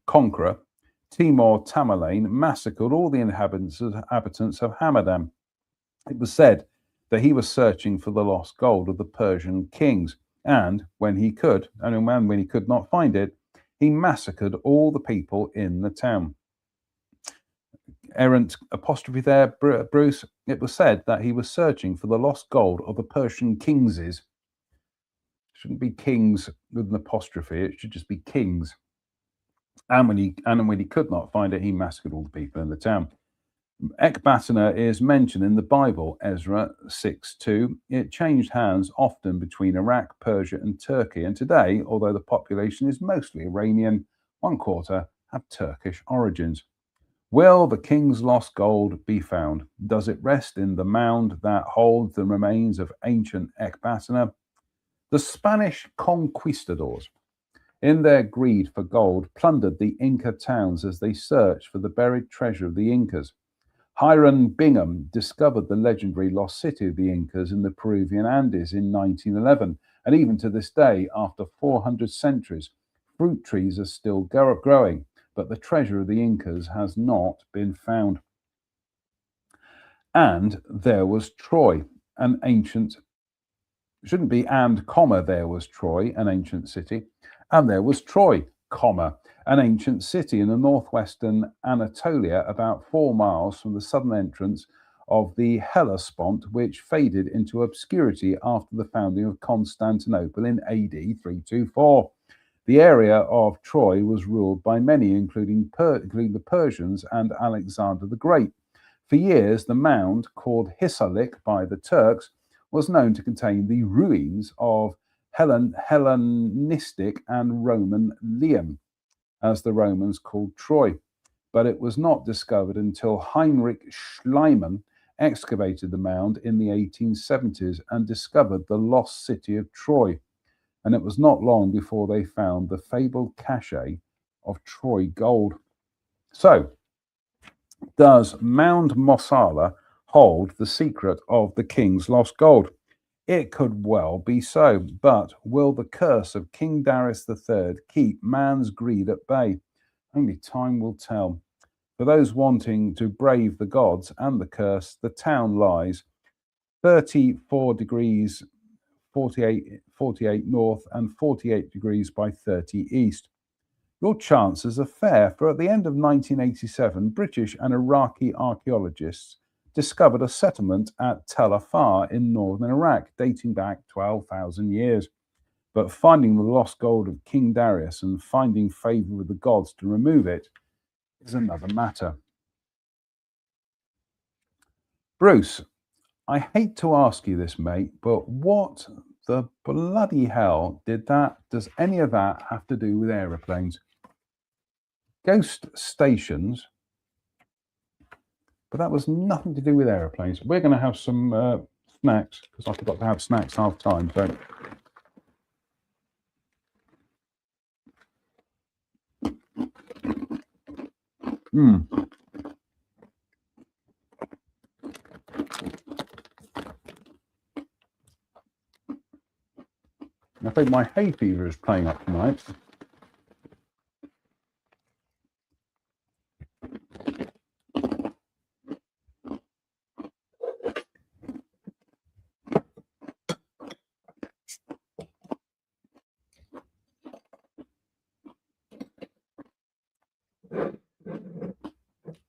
conqueror, Timur Tamerlane, massacred all the inhabitants of Hamadan. It was said that he was searching for the lost gold of the Persian kings, and when he could not find it, he massacred all the people in the town. Errant apostrophe there, Bruce. It was said that he was searching for the lost gold of the Persian kingses. Shouldn't be kings with an apostrophe. It should just be kings. And when he could not find it, he massacred all the people in the town. Ecbatana is mentioned in the Bible, Ezra 6:2. It changed hands often between Iraq, Persia, and Turkey. And today, although the population is mostly Iranian, 1/4 have Turkish origins. Will the king's lost gold be found? Does it rest in the mound that holds the remains of ancient Ecbatana? The Spanish conquistadors, in their greed for gold, plundered the Inca towns as they searched for the buried treasure of the Incas. Hiram Bingham discovered the legendary lost city of the Incas in the Peruvian Andes in 1911, and even to this day, after 400 centuries, fruit trees are still growing, but the treasure of the Incas has not been found. And there was Troy, an ancient, shouldn't be and comma, there was Troy, an ancient city, and there was Troy, comma, an ancient city in the northwestern Anatolia, about 4 miles from the southern entrance of the Hellespont, which faded into obscurity after the founding of Constantinople in AD 324. The area of Troy was ruled by many, including the Persians and Alexander the Great. For years, the mound, called Hisarlik by the Turks, was known to contain the ruins of Hellenistic and Roman Liam, as the Romans called Troy. But it was not discovered until Heinrich Schliemann excavated the mound in the 1870s and discovered the lost city of Troy. And it was not long before they found the fabled cache of Troy gold. So, does Mound Mosala hold the secret of the king's lost gold? It could well be so, but will the curse of King Darius III keep man's greed at bay? Only time will tell. For those wanting to brave the gods and the curse, the town lies 34 degrees 48 north and 48 degrees by 30 east. Your chances are fair, for at the end of 1987, British and Iraqi archaeologists discovered a settlement at Tel Afar in northern Iraq, dating back 12,000 years. But finding the lost gold of King Darius and finding favor with the gods to remove it is another matter. Bruce, I hate to ask you this, mate, but what the bloody hell does any of that have to do with aeroplanes? Ghost stations, but that was nothing to do with aeroplanes. We're going to have some snacks, because I forgot to have snacks half time. So I think my hay fever is playing up tonight.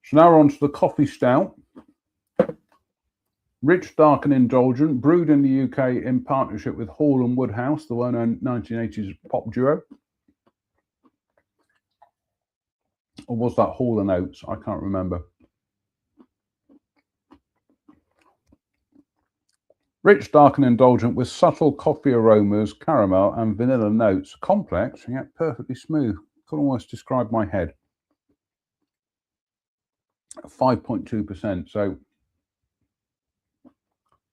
So now we're on to the coffee stout. Rich, dark and indulgent, brewed in the UK in partnership with Hall & Woodhouse, the well-known 1980s pop duo. Or was that Hall & Oates? I can't remember. Rich, dark and indulgent with subtle coffee aromas, caramel and vanilla notes. Complex, yet perfectly smooth. Could almost describe my head. 5.2%, so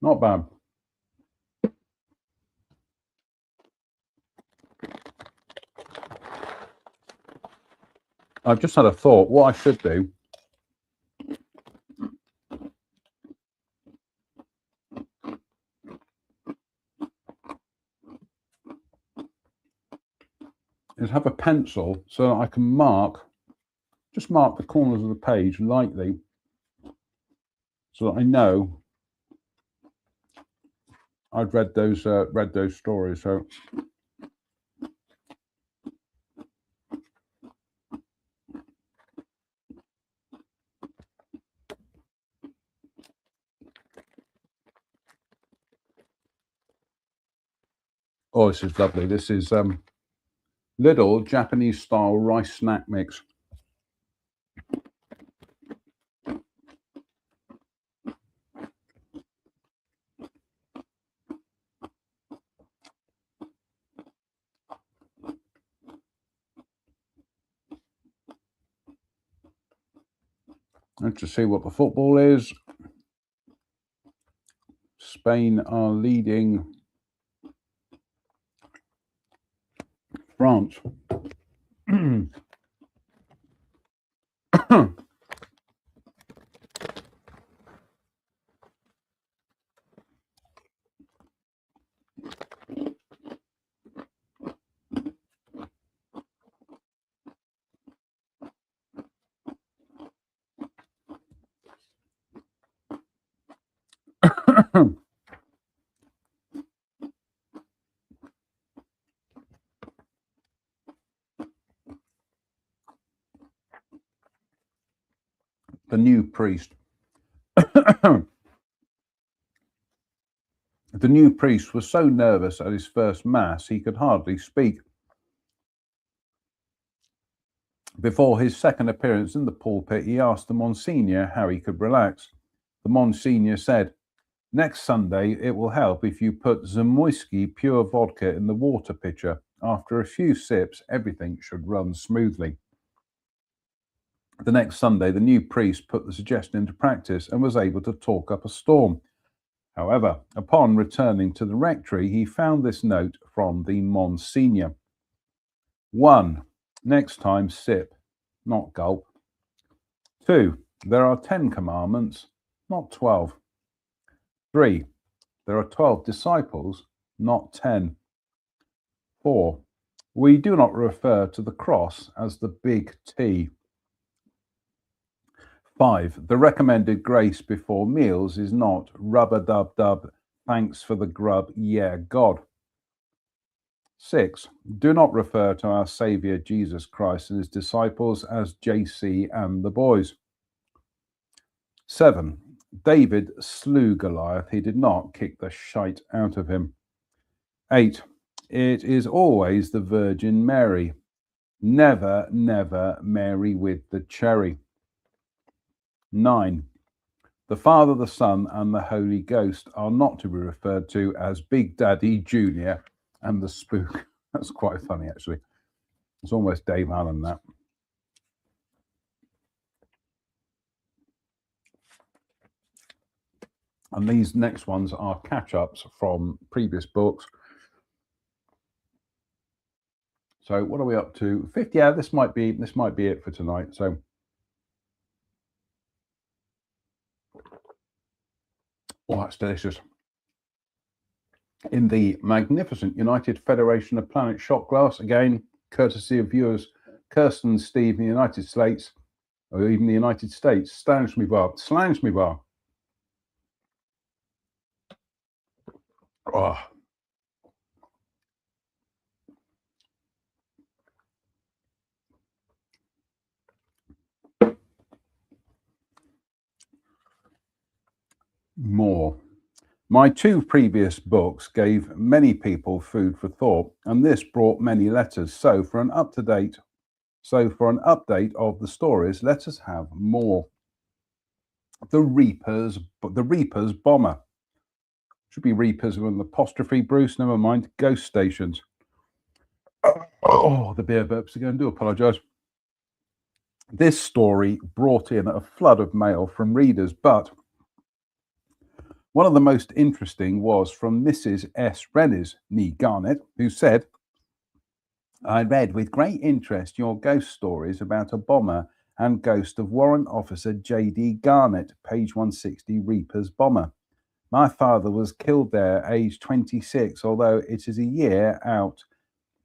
not bad. I've just had a thought. What I should do is have a pencil so that I can just mark the corners of the page lightly, so that I know I've read those stories. So oh, this is lovely. This is Lidl Japanese style rice snack mix. Let's just see what the football is. Spain are leading France. The new priest. The new priest was so nervous at his first mass he could hardly speak. Before his second appearance in the pulpit, he asked the Monsignor how he could relax. The Monsignor said, "Next Sunday, it will help if you put Zamoyski pure vodka in the water pitcher. After a few sips, everything should run smoothly." The next Sunday, the new priest put the suggestion into practice and was able to talk up a storm. However, upon returning to the rectory, he found this note from the Monsignor. 1. Next time, sip, not gulp. 2. There are 10 commandments, not 12. 3. There are 12 disciples, not 10. 4. We do not refer to the cross as the big T. 5. The recommended grace before meals is not rub-a-dub-dub, thanks for the grub, yeah, God. 6. Do not refer to our Saviour Jesus Christ and his disciples as JC and the boys. 7. David slew Goliath. He did not kick the shite out of him. 8. It is always the Virgin Mary. Never, never Mary with the cherry. 9. The Father, the Son, and the Holy Ghost are not to be referred to as Big Daddy Junior and the Spook. That's quite funny, actually. It's almost Dave Allen, that. And these next ones are catch-ups from previous books. So what are we up to? 50. Yeah, this might be it for tonight. So oh, that's delicious. In the magnificent United Federation of Planet shot glass, again, courtesy of viewers Kirsten and Steve in the United States, or even the United States. Slange me bar. Oh. More. My 2 previous books gave many people food for thought, and this brought many letters. So for an update of the stories, let us have more. The Reaper's Bomber. Should be Reapers with an apostrophe, Bruce, never mind. Ghost stations. Oh, the beer burps again. Do apologise. This story brought in a flood of mail from readers, but one of the most interesting was from Mrs. S. Rennies, nee Garnett, who said, "I read with great interest your ghost stories about a bomber and ghost of Warrant Officer J.D. Garnett, page 160, Reaper's Bomber. My father was killed there, aged 26, although it is a year out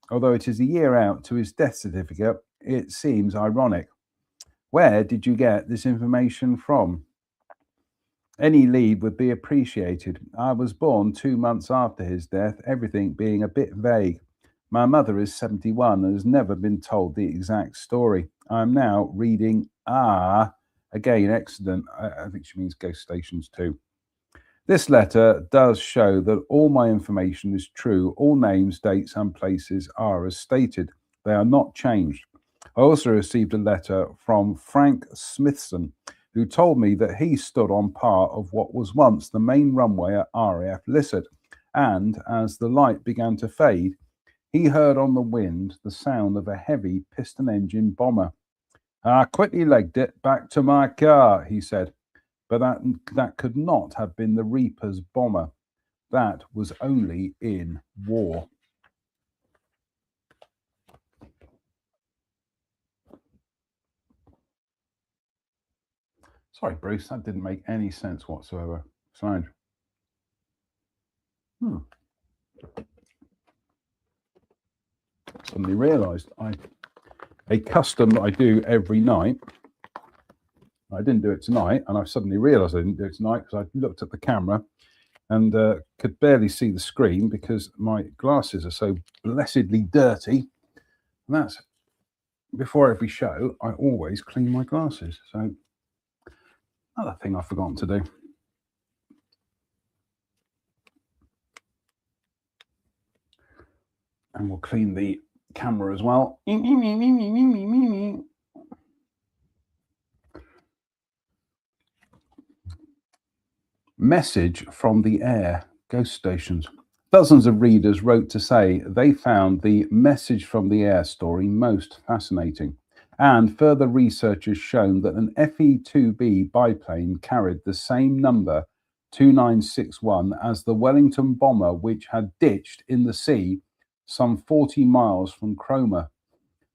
to his death certificate. It seems ironic. Where did you get this information from? Any lead would be appreciated. I was born 2 months after his death, everything being a bit vague. My mother is 71 and has never been told the exact story. I am now reading again, excellent. I think she means ghost stations too. This letter does show that all my information is true. All names, dates, and places are as stated. They are not changed. I also received a letter from Frank Smithson, who told me that he stood on part of what was once the main runway at RAF Lissett, and as the light began to fade, he heard on the wind the sound of a heavy piston engine bomber. I quickly legged it back to my car, he said, but that could not have been the Reaper's bomber. That was only in war. Sorry, Bruce, that didn't make any sense whatsoever. Strange. Suddenly realised a custom that I do every night. I didn't do it tonight, and I suddenly realised I didn't do it tonight because I looked at the camera and could barely see the screen because my glasses are so blessedly dirty. And that's before every show, I always clean my glasses. So another thing I've forgotten to do. And we'll clean the camera as well. Message from the air, ghost stations. Dozens of readers wrote to say they found the Message from the Air story most fascinating. And further research has shown that an FE-2B biplane carried the same number, 2961, as the Wellington bomber, which had ditched in the sea some 40 miles from Cromer.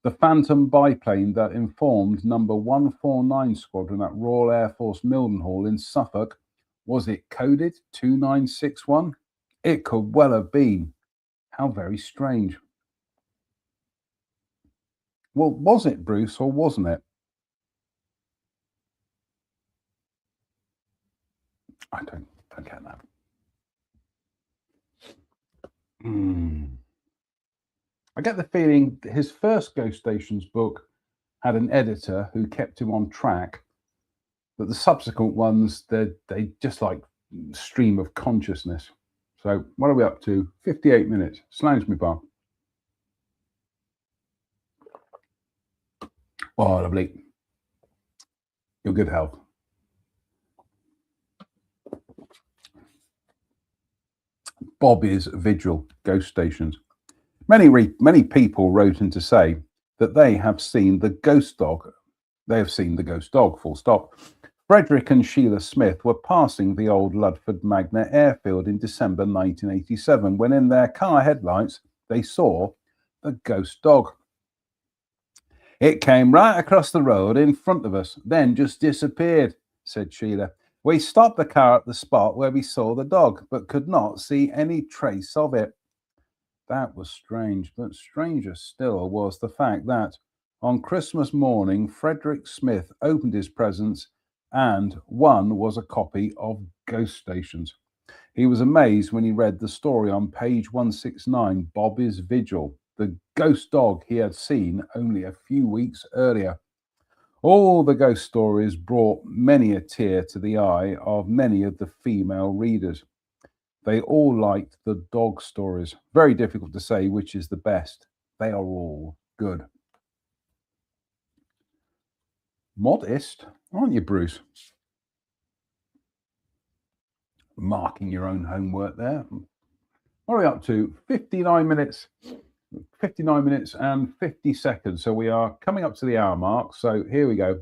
The Phantom biplane that informed number 149 Squadron at Royal Air Force Mildenhall in Suffolk, was it coded 2961? It could well have been. How very strange. Well, was it, Bruce, or wasn't it? I don't get that. I get the feeling that his first Ghost Stations book had an editor who kept him on track, but the subsequent ones, they just like stream of consciousness. So what are we up to? 58 minutes. Slange me bar. Oh, lovely. Your good health. Bobby's Vigil, Ghost Stations. Many people wrote in to say that they have seen the ghost dog. They have seen the ghost dog, full stop. Frederick and Sheila Smith were passing the old Ludford Magna airfield in December 1987 when in their car headlights they saw the ghost dog. It came right across the road in front of us, then just disappeared, said Sheila. We stopped the car at the spot where we saw the dog, but could not see any trace of it. That was strange, but stranger still was the fact that on Christmas morning, Frederick Smith opened his presents and one was a copy of Ghost Stations. He was amazed when he read the story on page 169, Bobby's Vigil, the ghost dog he had seen only a few weeks earlier. All the ghost stories brought many a tear to the eye of many of the female readers. They all liked the dog stories. Very difficult to say which is the best. They are all good. Modest, aren't you, Bruce? Marking your own homework there. What are we up to? 59 minutes. 59 minutes and 50 seconds. So we are coming up to the hour mark. So here we go.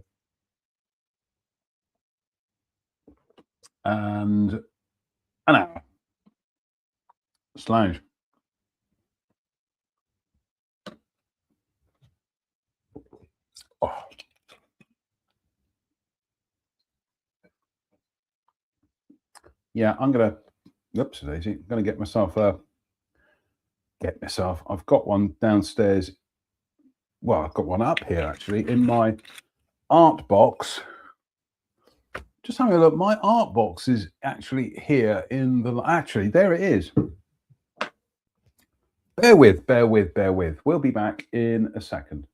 And an hour. Slange. Oh. Yeah, I'm gonna. Oops, Daisy. I'm gonna get myself. I've got one downstairs. Well, I've got one up here actually in my art box. Just having a look. My art box is actually here in the. Actually, there it is. Bear with. We'll be back in a second.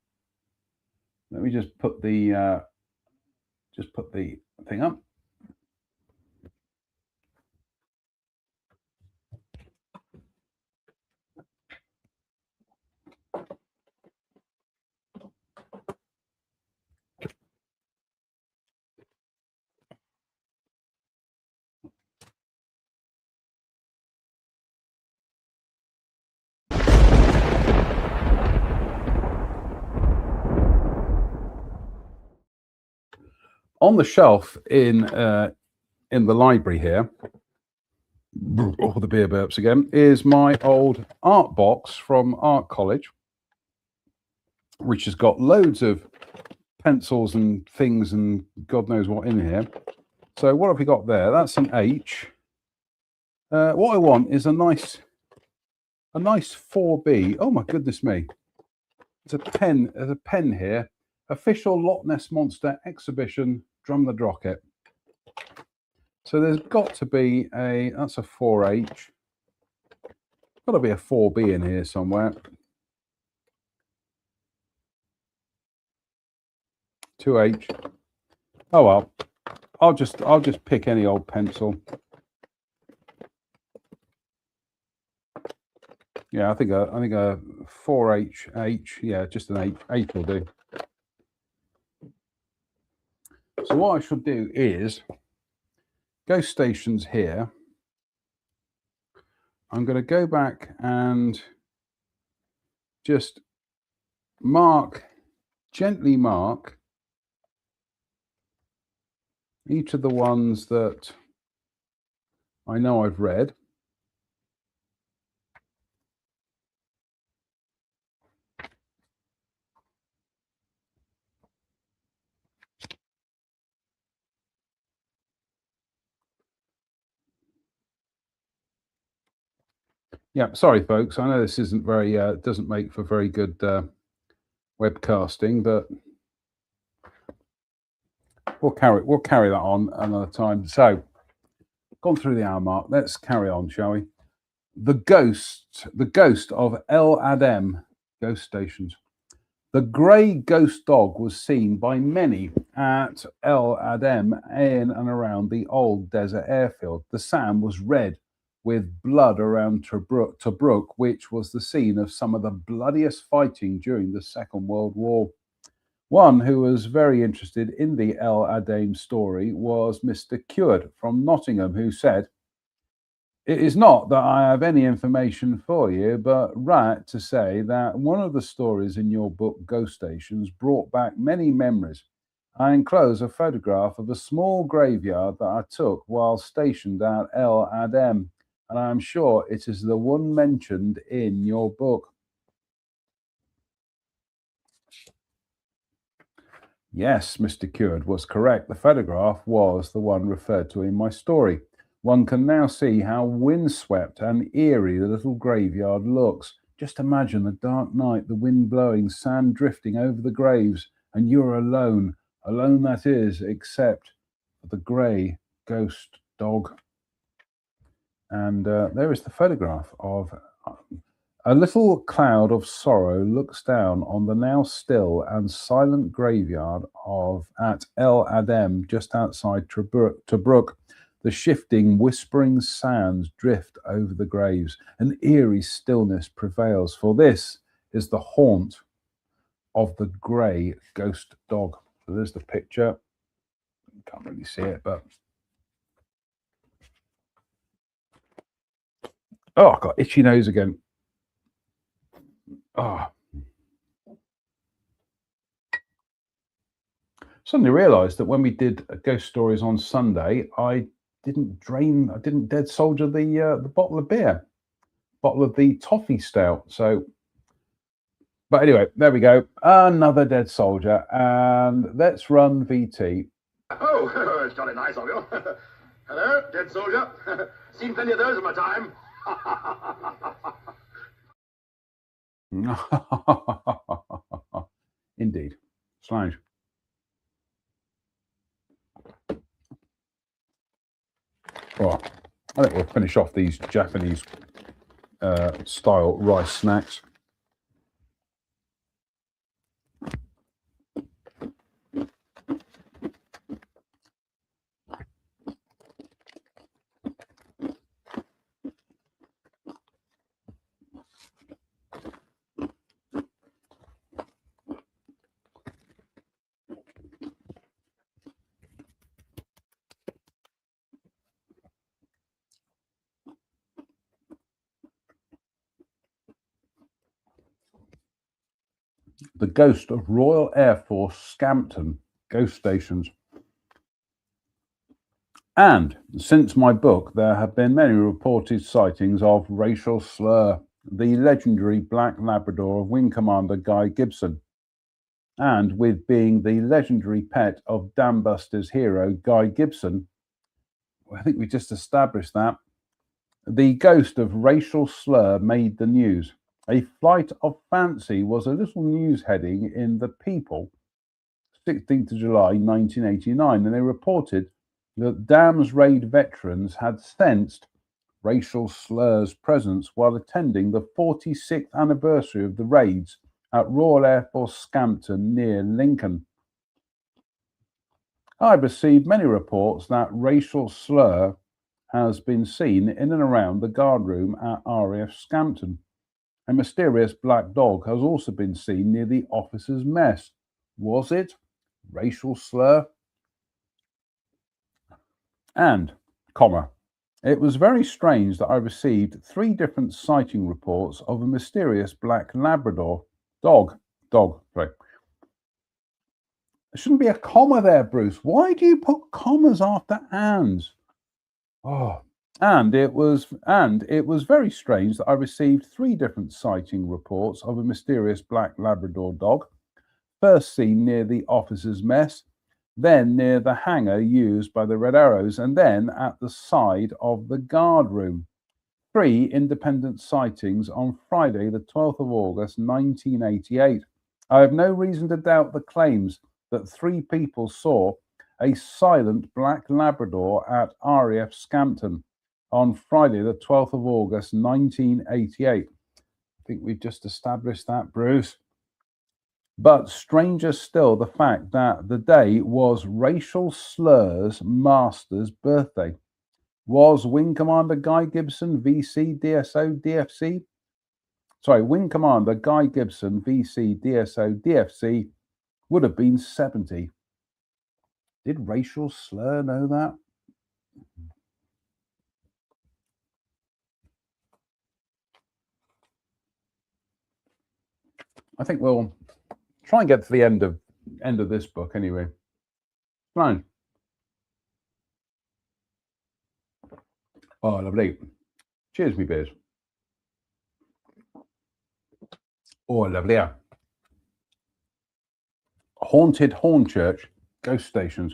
Let me just put the thing up. On the shelf in the library here, oh, the beer burps again, is my old art box from art college, which has got loads of pencils and things and God knows what in here. So what have we got there? That's an H. What I want is a nice 4B. Oh my goodness me! There's a pen here. Official Loch Ness Monster exhibition, Drum the Drocket. So there's got to be that's a 4H. Got to be a 4B in here somewhere. 2H. Oh well, I'll just pick any old pencil. Yeah, I think a 4H. Yeah, just an H will do. So what I should do is Ghost Stations here. I'm going to go back and just gently mark each of the ones that I know I've read. Yeah, sorry folks, I know this isn't very doesn't make for very good webcasting, but we'll carry that on another time. So, gone through the hour mark. Let's carry on, shall we? The ghost of El Adem, Ghost Stations. The grey ghost dog was seen by many at El Adem in and around the old desert airfield. The sand was red with blood around Tobruk, which was the scene of some of the bloodiest fighting during the Second World War. One who was very interested in the El Adem story was Mr. Ceward from Nottingham, who said, "It is not that I have any information for you, but right to say that one of the stories in your book, Ghost Stations, brought back many memories. I enclose a photograph of a small graveyard that I took while stationed at El Adem, and I am sure it is the one mentioned in your book." Yes, Mr. Ceward was correct. The photograph was the one referred to in my story. One can now see how windswept and eerie the little graveyard looks. Just imagine the dark night, the wind blowing, sand drifting over the graves, and you're alone. Alone, that is, except for the grey ghost dog. And there is the photograph of a little cloud of sorrow looks down on the now still and silent graveyard at El Adem, just outside Tobruk. The shifting, whispering sands drift over the graves. An eerie stillness prevails, for this is the haunt of the grey ghost dog. So there's the picture. Can't really see it, but oh, I've got itchy nose again. Oh. Suddenly realised that when we did ghost stories on Sunday, I didn't dead soldier the bottle of beer, bottle of the toffee stout. So, but anyway, there we go, another dead soldier, and let's run VT. Oh, it's jolly nice of you. Hello, dead soldier. Seen plenty of those in my time. Indeed, strange. Right, I think we'll finish off these Japanese style rice snacks. The ghost of Royal Air Force Scampton, Ghost Stations. And since my book, there have been many reported sightings of Racial Slur, the legendary Black Labrador of Wing Commander Guy Gibson. And with being the legendary pet of Dam Busters hero Guy Gibson, I think we just established that, the ghost of Racial Slur made the news. A flight of fancy was a little news heading in The People, 16th of July, 1989, and they reported that Dam's raid veterans had sensed racial slurs presence while attending the 46th anniversary of the raids at Royal Air Force Scampton near Lincoln. I've received many reports that racial slur has been seen in and around the guardroom at RAF Scampton. A mysterious black dog has also been seen near the officers' mess. Was it racial slur? And, it was very strange that I received 3 different sighting reports of a mysterious black Labrador dog. Sorry. There shouldn't be a comma there, Bruce. Why do you put commas after ands? Oh, and it was very strange that I received 3 different sighting reports of a mysterious black Labrador dog, first seen near the officers' mess, then near the hangar used by the Red Arrows, and then at the side of the guard room. 3 independent sightings on Friday, the 12th of August, 1988. I have no reason to doubt the claims that 3 people saw a silent black Labrador at RAF Scampton on Friday, the 12th of August, 1988. I think we've just established that, Bruce. But stranger still, the fact that the day was Racial Slurs Master's birthday. Was Wing Commander Guy Gibson, VC, DSO, DFC? Sorry, Wing Commander Guy Gibson, VC, DSO, DFC would have been 70. Did Racial Slur know that? I think we'll try and get to the end of this book anyway. Fine. Oh, lovely. Cheers, me beers. Oh, lovely. Yeah. Haunted Hornchurch, Ghost Stations.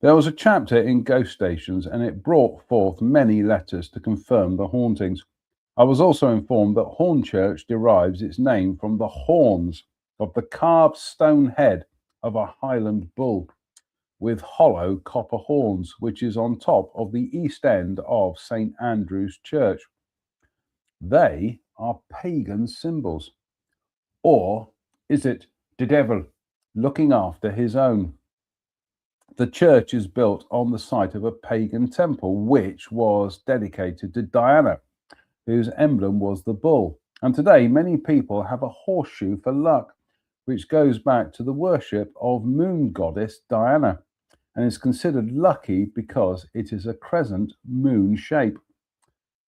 There was a chapter in Ghost Stations, and it brought forth many letters to confirm the hauntings. I was also informed that Hornchurch derives its name from the horns of the carved stone head of a Highland bull with hollow copper horns, which is on top of the east end of St. Andrew's Church. They are pagan symbols. Or is it the devil looking after his own? The church is built on the site of a pagan temple, which was dedicated to Diana, whose emblem was the bull. And today, many people have a horseshoe for luck, which goes back to the worship of moon goddess Diana, and is considered lucky because it is a crescent moon shape.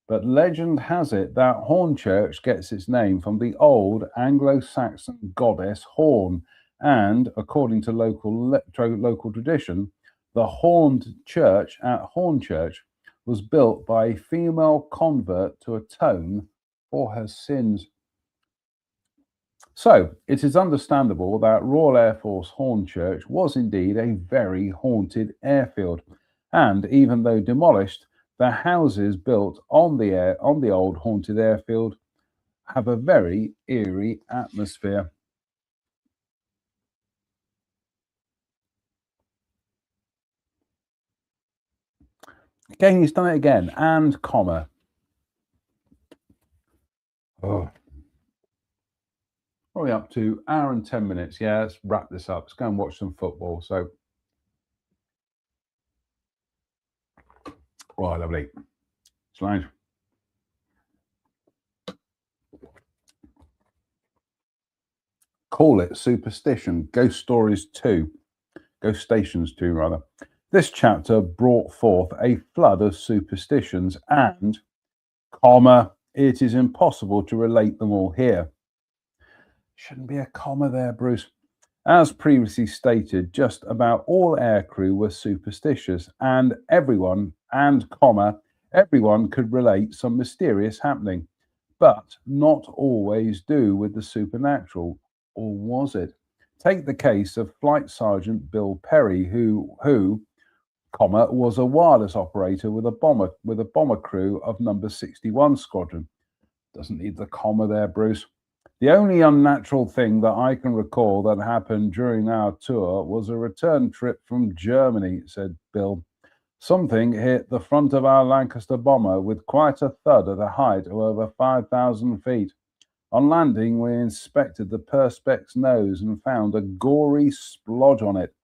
But legend has it that Hornchurch gets its name from the old Anglo-Saxon goddess Horn, and according to local tradition, the horned church at Hornchurch was built by a female convert to atone for her sins. So it is understandable that Royal Air Force Hornchurch was indeed a very haunted airfield, and even though demolished, the houses built on the old haunted airfield have a very eerie atmosphere. Again, he's done it again, and comma. Oh. Probably up to hour and 10 minutes. Yeah, let's wrap this up. Let's go and watch some football. So, oh, lovely. Slide. Call it Superstition, Ghost Stories 2, Ghost Stations 2, rather. This chapter brought forth a flood of superstitions and, comma, it is impossible to relate them all here. Shouldn't be a comma there, Bruce. As previously stated, just about all aircrew were superstitious, and everyone could relate some mysterious happening, but not always do with the supernatural. Or was it? Take the case of Flight Sergeant Bill Perry, who, was a wireless operator with a bomber crew of number 61 Squadron. Doesn't need the comma there, Bruce. The only unnatural thing that I can recall that happened during our tour was a return trip from Germany, said Bill. Something hit the front of our Lancaster bomber with quite a thud at a height of over 5,000 feet. On landing, we inspected the Perspex nose and found a gory splodge on it,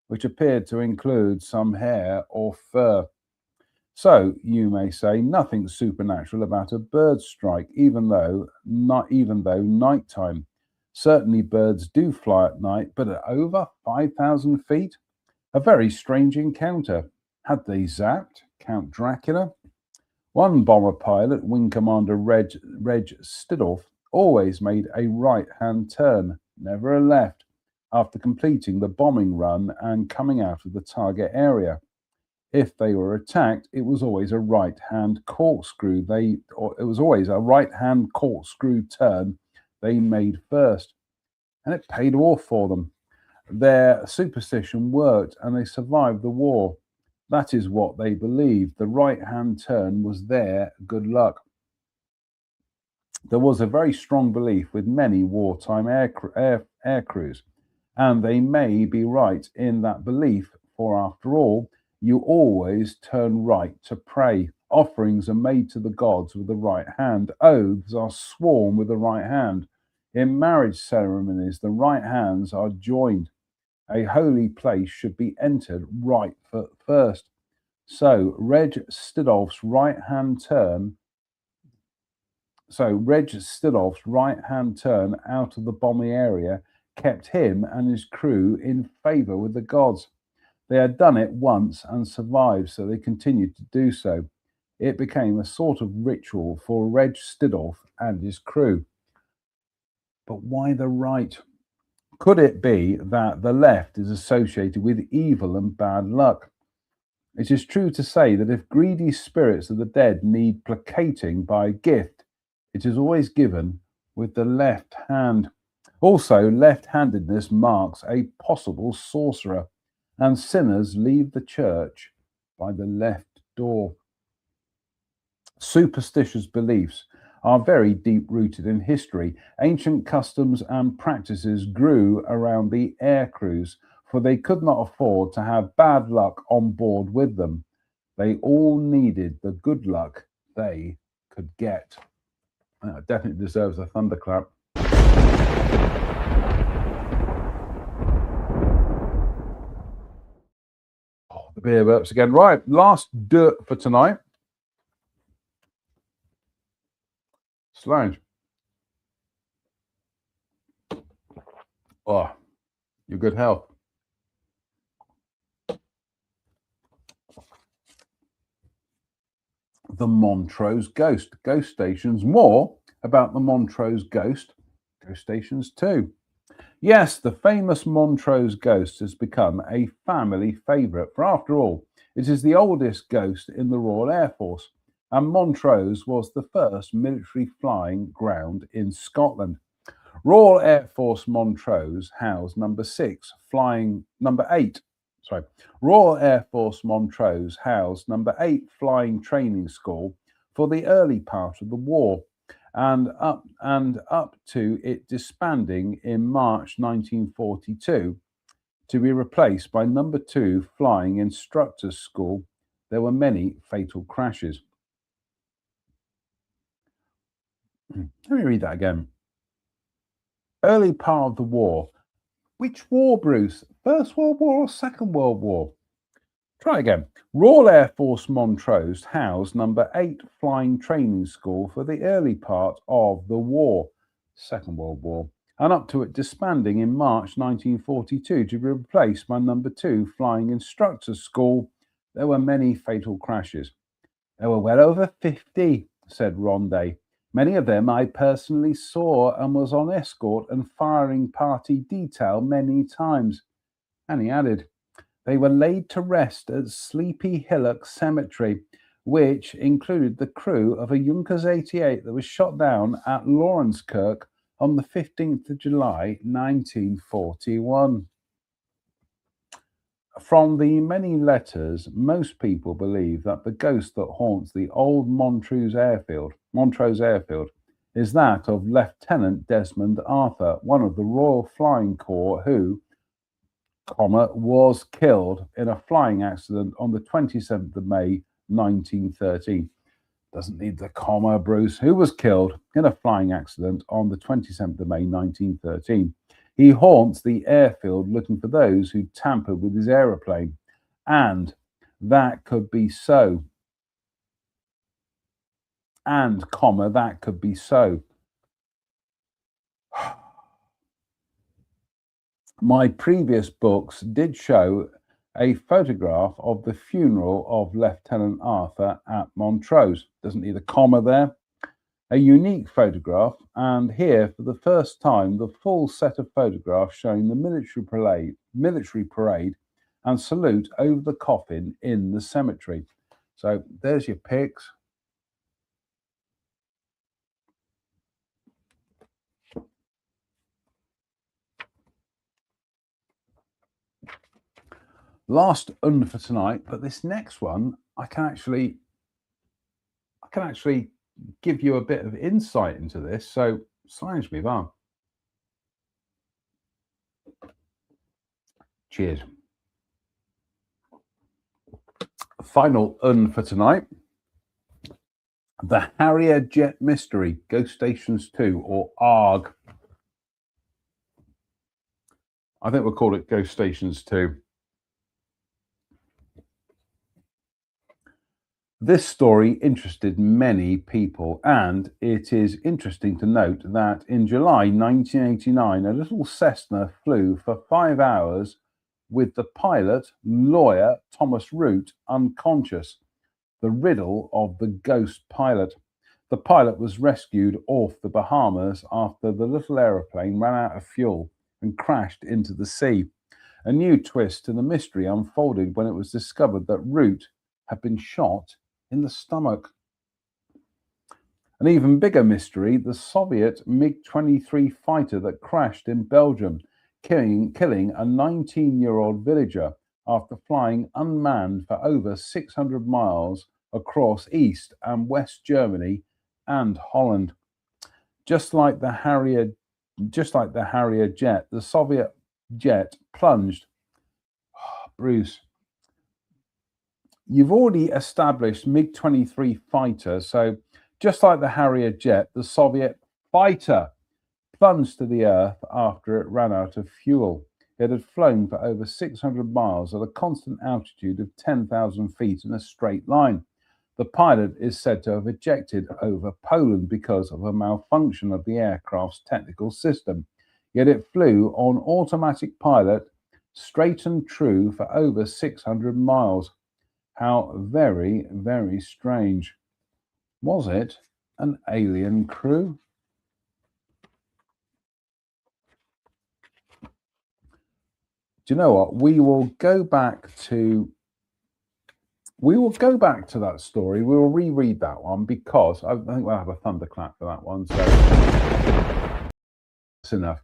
which appeared to include some hair or fur. So, you may say, nothing supernatural about a bird strike, even though nighttime. Certainly birds do fly at night, but at over 5,000 feet? A very strange encounter. Had they zapped Count Dracula? One bomber pilot, Wing Commander Reg Stidolf, always made a right-hand turn, never a left, after completing the bombing run and coming out of the target area. If they were attacked, it was always a right-hand corkscrew. It was always a right-hand corkscrew turn they made first, and it paid off for them. Their superstition worked, and they survived the war. That is what they believed. The right-hand turn was their good luck. There was a very strong belief with many wartime air crews, and they may be right in that belief, for after all, you always turn right to pray. Offerings are made to the gods with the right hand. Oaths are sworn with the right hand. In marriage ceremonies, the right hands are joined. A holy place should be entered right foot first. So Reg Stidolf's right-hand turn out of the bombing area kept him and his crew in favour with the gods. They had done it once and survived, so they continued to do so. It became a sort of ritual for Reg Stidolf and his crew. But why the right? Could it be that the left is associated with evil and bad luck? It is true to say that if greedy spirits of the dead need placating by a gift, it is always given with the left hand. Also, left-handedness marks a possible sorcerer, and sinners leave the church by the left door. Superstitious beliefs are very deep-rooted in history. Ancient customs and practices grew around the air crews, for they could not afford to have bad luck on board with them. They all needed the good luck they could get. That definitely deserves a thunderclap. Oh, the beer burps again. Right, last dirt for tonight. Slange. Oh, your good health. The Montrose Ghost. Ghost Stations. More about the Montrose Ghost. Ghost Stations 2. Yes, the famous Montrose Ghost has become a family favourite, for after all, it is the oldest ghost in the Royal Air Force, and Montrose was the first military flying ground in Scotland. Royal Air Force Montrose housed Royal Air Force Montrose housed number 8 Flying Training School for the early part of the war, and up to it disbanding in March 1942 to be replaced by number 2 Flying Instructors School. There were many fatal crashes. Let me read that again. Early part of the war. Which war, Bruce? First World War or Second World War? Try again. Royal Air Force Montrose housed number 8 Flying Training School for the early part of the war, Second World War, and up to it disbanding in March 1942 to be replaced by number 2 Flying Instructors School. There were many fatal crashes. There were well over 50, said Ronday. Many of them I personally saw and was on escort and firing party detail many times. And he added, they were laid to rest at Sleepy Hillock Cemetery, which included the crew of a Junkers 88 that was shot down at Lawrencekirk on the 15th of July, 1941. From the many letters, most people believe that the ghost that haunts the old Montrose Airfield is that of Lieutenant Desmond Arthur, one of the Royal Flying Corps who, comma, was killed in a flying accident on the 27th of May, 1913. Doesn't need the comma, Bruce. Who was killed in a flying accident on the 27th of May, 1913. He haunts the airfield looking for those who tampered with his aeroplane. And that could be so. And, comma, that could be so. My previous books did show a photograph of the funeral of Lieutenant Arthur at Montrose. Doesn't need a comma there. A unique photograph, and here for the first time the full set of photographs showing the military parade and salute over the coffin in the cemetery. So there's your pics. Last for tonight, but this next one I can actually give you a bit of insight into this. So science me on. Cheers. Final for tonight. The Harrier Jet Mystery, Ghost Stations 2, or ARG. I think we'll call it Ghost Stations 2. This story interested many people, and it is interesting to note that in July 1989, a little Cessna flew for 5 hours with the pilot, lawyer Thomas Root, unconscious. The riddle of the ghost pilot. The pilot was rescued off the Bahamas after the little aeroplane ran out of fuel and crashed into the sea. A new twist to the mystery unfolded when it was discovered that Root had been shot in the stomach. An even bigger mystery, the Soviet MiG-23 fighter that crashed in Belgium, killing a 19-year-old villager after flying unmanned for over 600 miles across East and West Germany and Holland. Just like the Harrier jet, the Soviet jet plunged. Bruce, you've already established MiG-23 fighter, so just like the Harrier jet, the Soviet fighter plunged to the earth after it ran out of fuel. It had flown for over 600 miles at a constant altitude of 10,000 feet in a straight line. The pilot is said to have ejected over Poland because of a malfunction of the aircraft's technical system. Yet it flew on automatic pilot, straight and true, for over 600 miles. How very, very strange. Was it an alien crew? Do you know what? We will go back to that story. We will reread that one because I think we'll have a thunderclap for that one. So that's enough.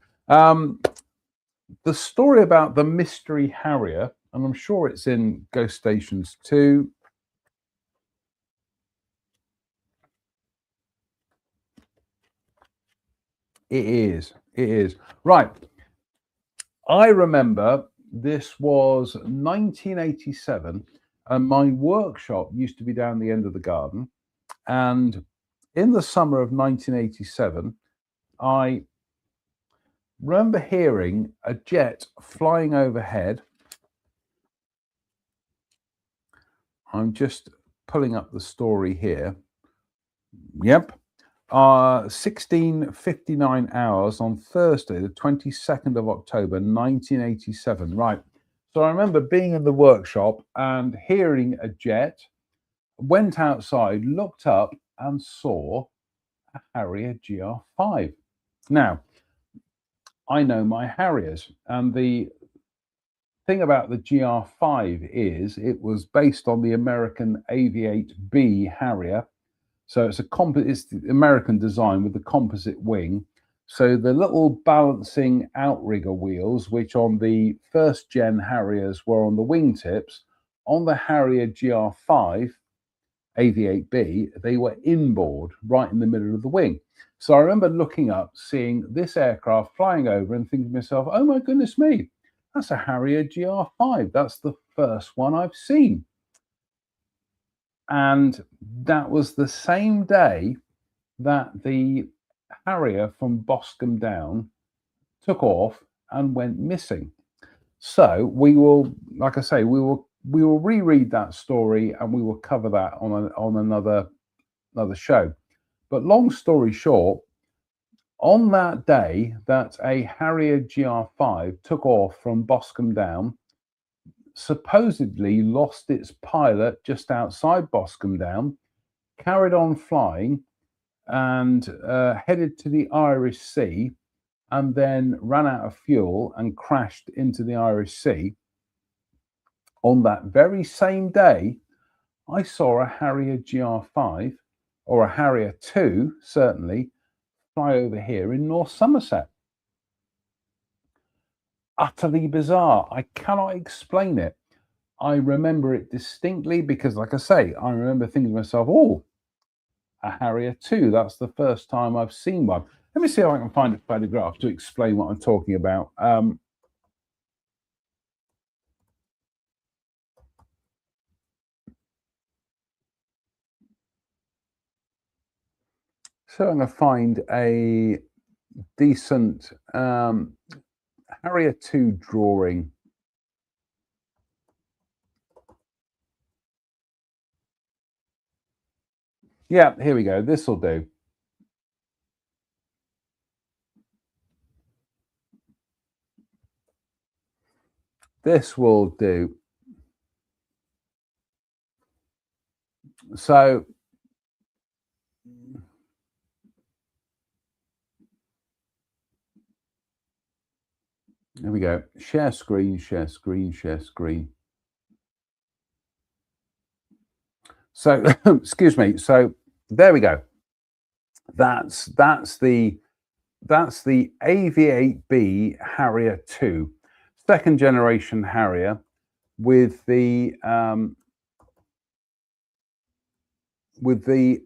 The story about the Mystery Harrier, and I'm sure it's in Ghost Stations 2. It is. Right. I remember this was 1987, and my workshop used to be down the end of the garden. And in the summer of 1987, I remember hearing a jet flying overhead. I'm just pulling up the story here. Yep. 16:59 hours on Thursday, the 22nd of October, 1987. Right. So I remember being in the workshop and hearing a jet, went outside, looked up and saw a Harrier GR5. Now, I know my Harriers, and the thing about the GR5 is it was based on the American Aviate-B Harrier. So it's the American design with the composite wing. So the little balancing outrigger wheels, which on the first gen Harriers were on the wingtips, on the Harrier GR5 Aviate-B, they were inboard right in the middle of the wing. So I remember looking up, seeing this aircraft flying over and thinking to myself, oh my goodness me, that's a Harrier GR5. That's the first one I've seen. And that was the same day that the Harrier from Boscombe Down took off and went missing. So we will, like I say, we will reread that story and we will cover that on another show. But long story short, on that day that a Harrier GR5 took off from Boscombe Down, supposedly lost its pilot just outside Boscombe Down, carried on flying, and headed to the Irish Sea, and then ran out of fuel and crashed into the Irish Sea. On that very same day, I saw a Harrier GR5, or a Harrier 2, certainly, fly over here in North Somerset. Utterly bizarre. I cannot explain it. I remember it distinctly because, like I say, I remember thinking to myself, oh, a Harrier 2. That's the first time I've seen one. Let me see if I can find a photograph to explain what I'm talking about. So I'm going to find a decent Harrier 2 drawing. Yeah, here we go. This will do. This will do. So there we go. Share screen, share screen, share screen. So excuse me. So there we go. That's the AV8B Harrier 2, second generation Harrier, with the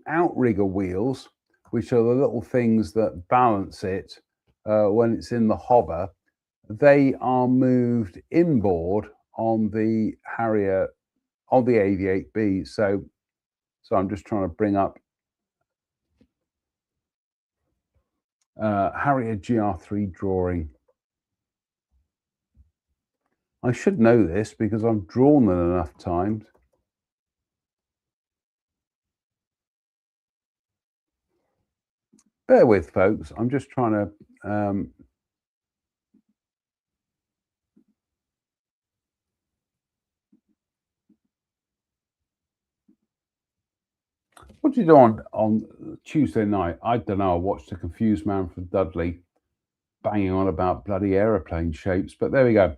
outrigger wheels, which are the little things that balance it when it's in the hopper. They are moved inboard on the Harrier, on the AV8B. So I'm just trying to bring up Harrier GR3 drawing. I should know this because I've drawn them enough times. Bear with, folks. I'm just trying to what did you do on Tuesday night? I don't know. I watched a confused Manfred Dudley banging on about bloody aeroplane shapes, but there we go.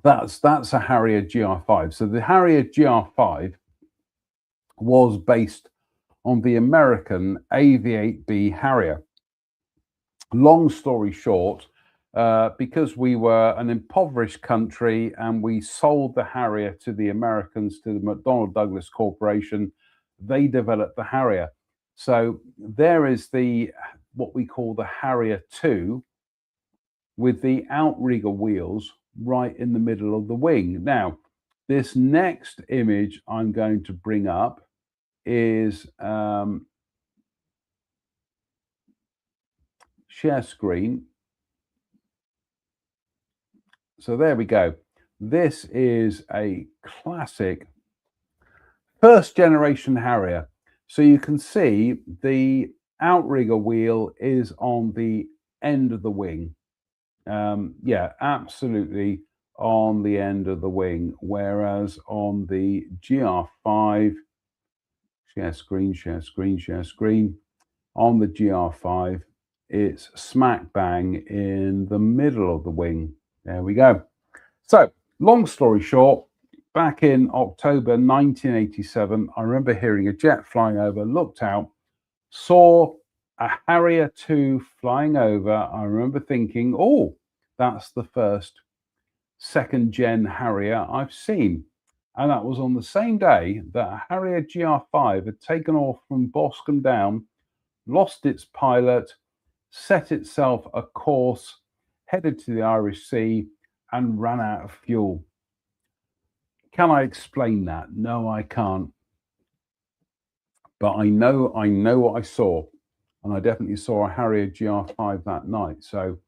That's a Harrier GR5. So the Harrier GR5 was based on the American AV8B Harrier. Long story short, because we were an impoverished country and we sold the Harrier to the Americans, to the McDonnell Douglas Corporation, they developed the Harrier. So there is what we call the Harrier 2 with the outrigger wheels right in the middle of the wing. Now, this next image I'm going to bring up is share screen. So there we go. This is a classic first generation Harrier. So you can see the outrigger wheel is on the end of the wing. Yeah, absolutely on the end of the wing. Whereas on the GR5, share screen, share screen, share screen. On the GR5, it's smack bang in the middle of the wing. There we go. So, long story short, back in October 1987, I remember hearing a jet flying over, looked out, saw a Harrier 2 flying over. I remember thinking, oh, that's the first second gen Harrier I've seen. And that was on the same day that a Harrier GR5 had taken off from Boscombe Down, lost its pilot, set itself a course, headed to the Irish Sea, and ran out of fuel. Can I explain that? No, I can't. But I know what I saw, and I definitely saw a Harrier GR5 that night. So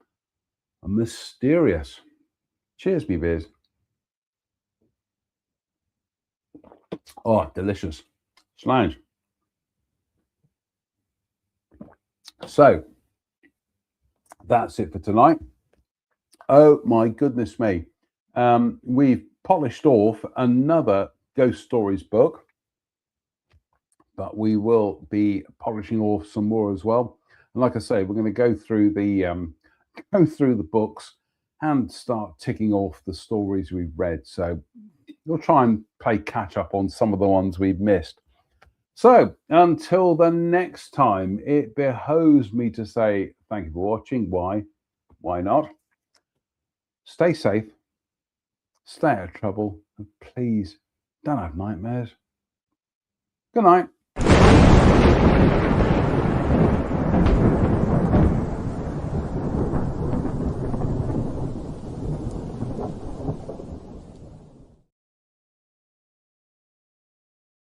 mysterious. Cheers, me beers. Oh, delicious. Slange. So that's it for tonight. Oh my goodness me. We've polished off another Ghost Stories book, but we will be polishing off some more as well. And like I say, we're going to go through the books and start ticking off the stories we've read. So we'll try and play catch up on some of the ones we've missed. So until the next time, it behoves me to say thank you for watching. Why not? Stay safe, stay out of trouble, and please don't have nightmares. Good night.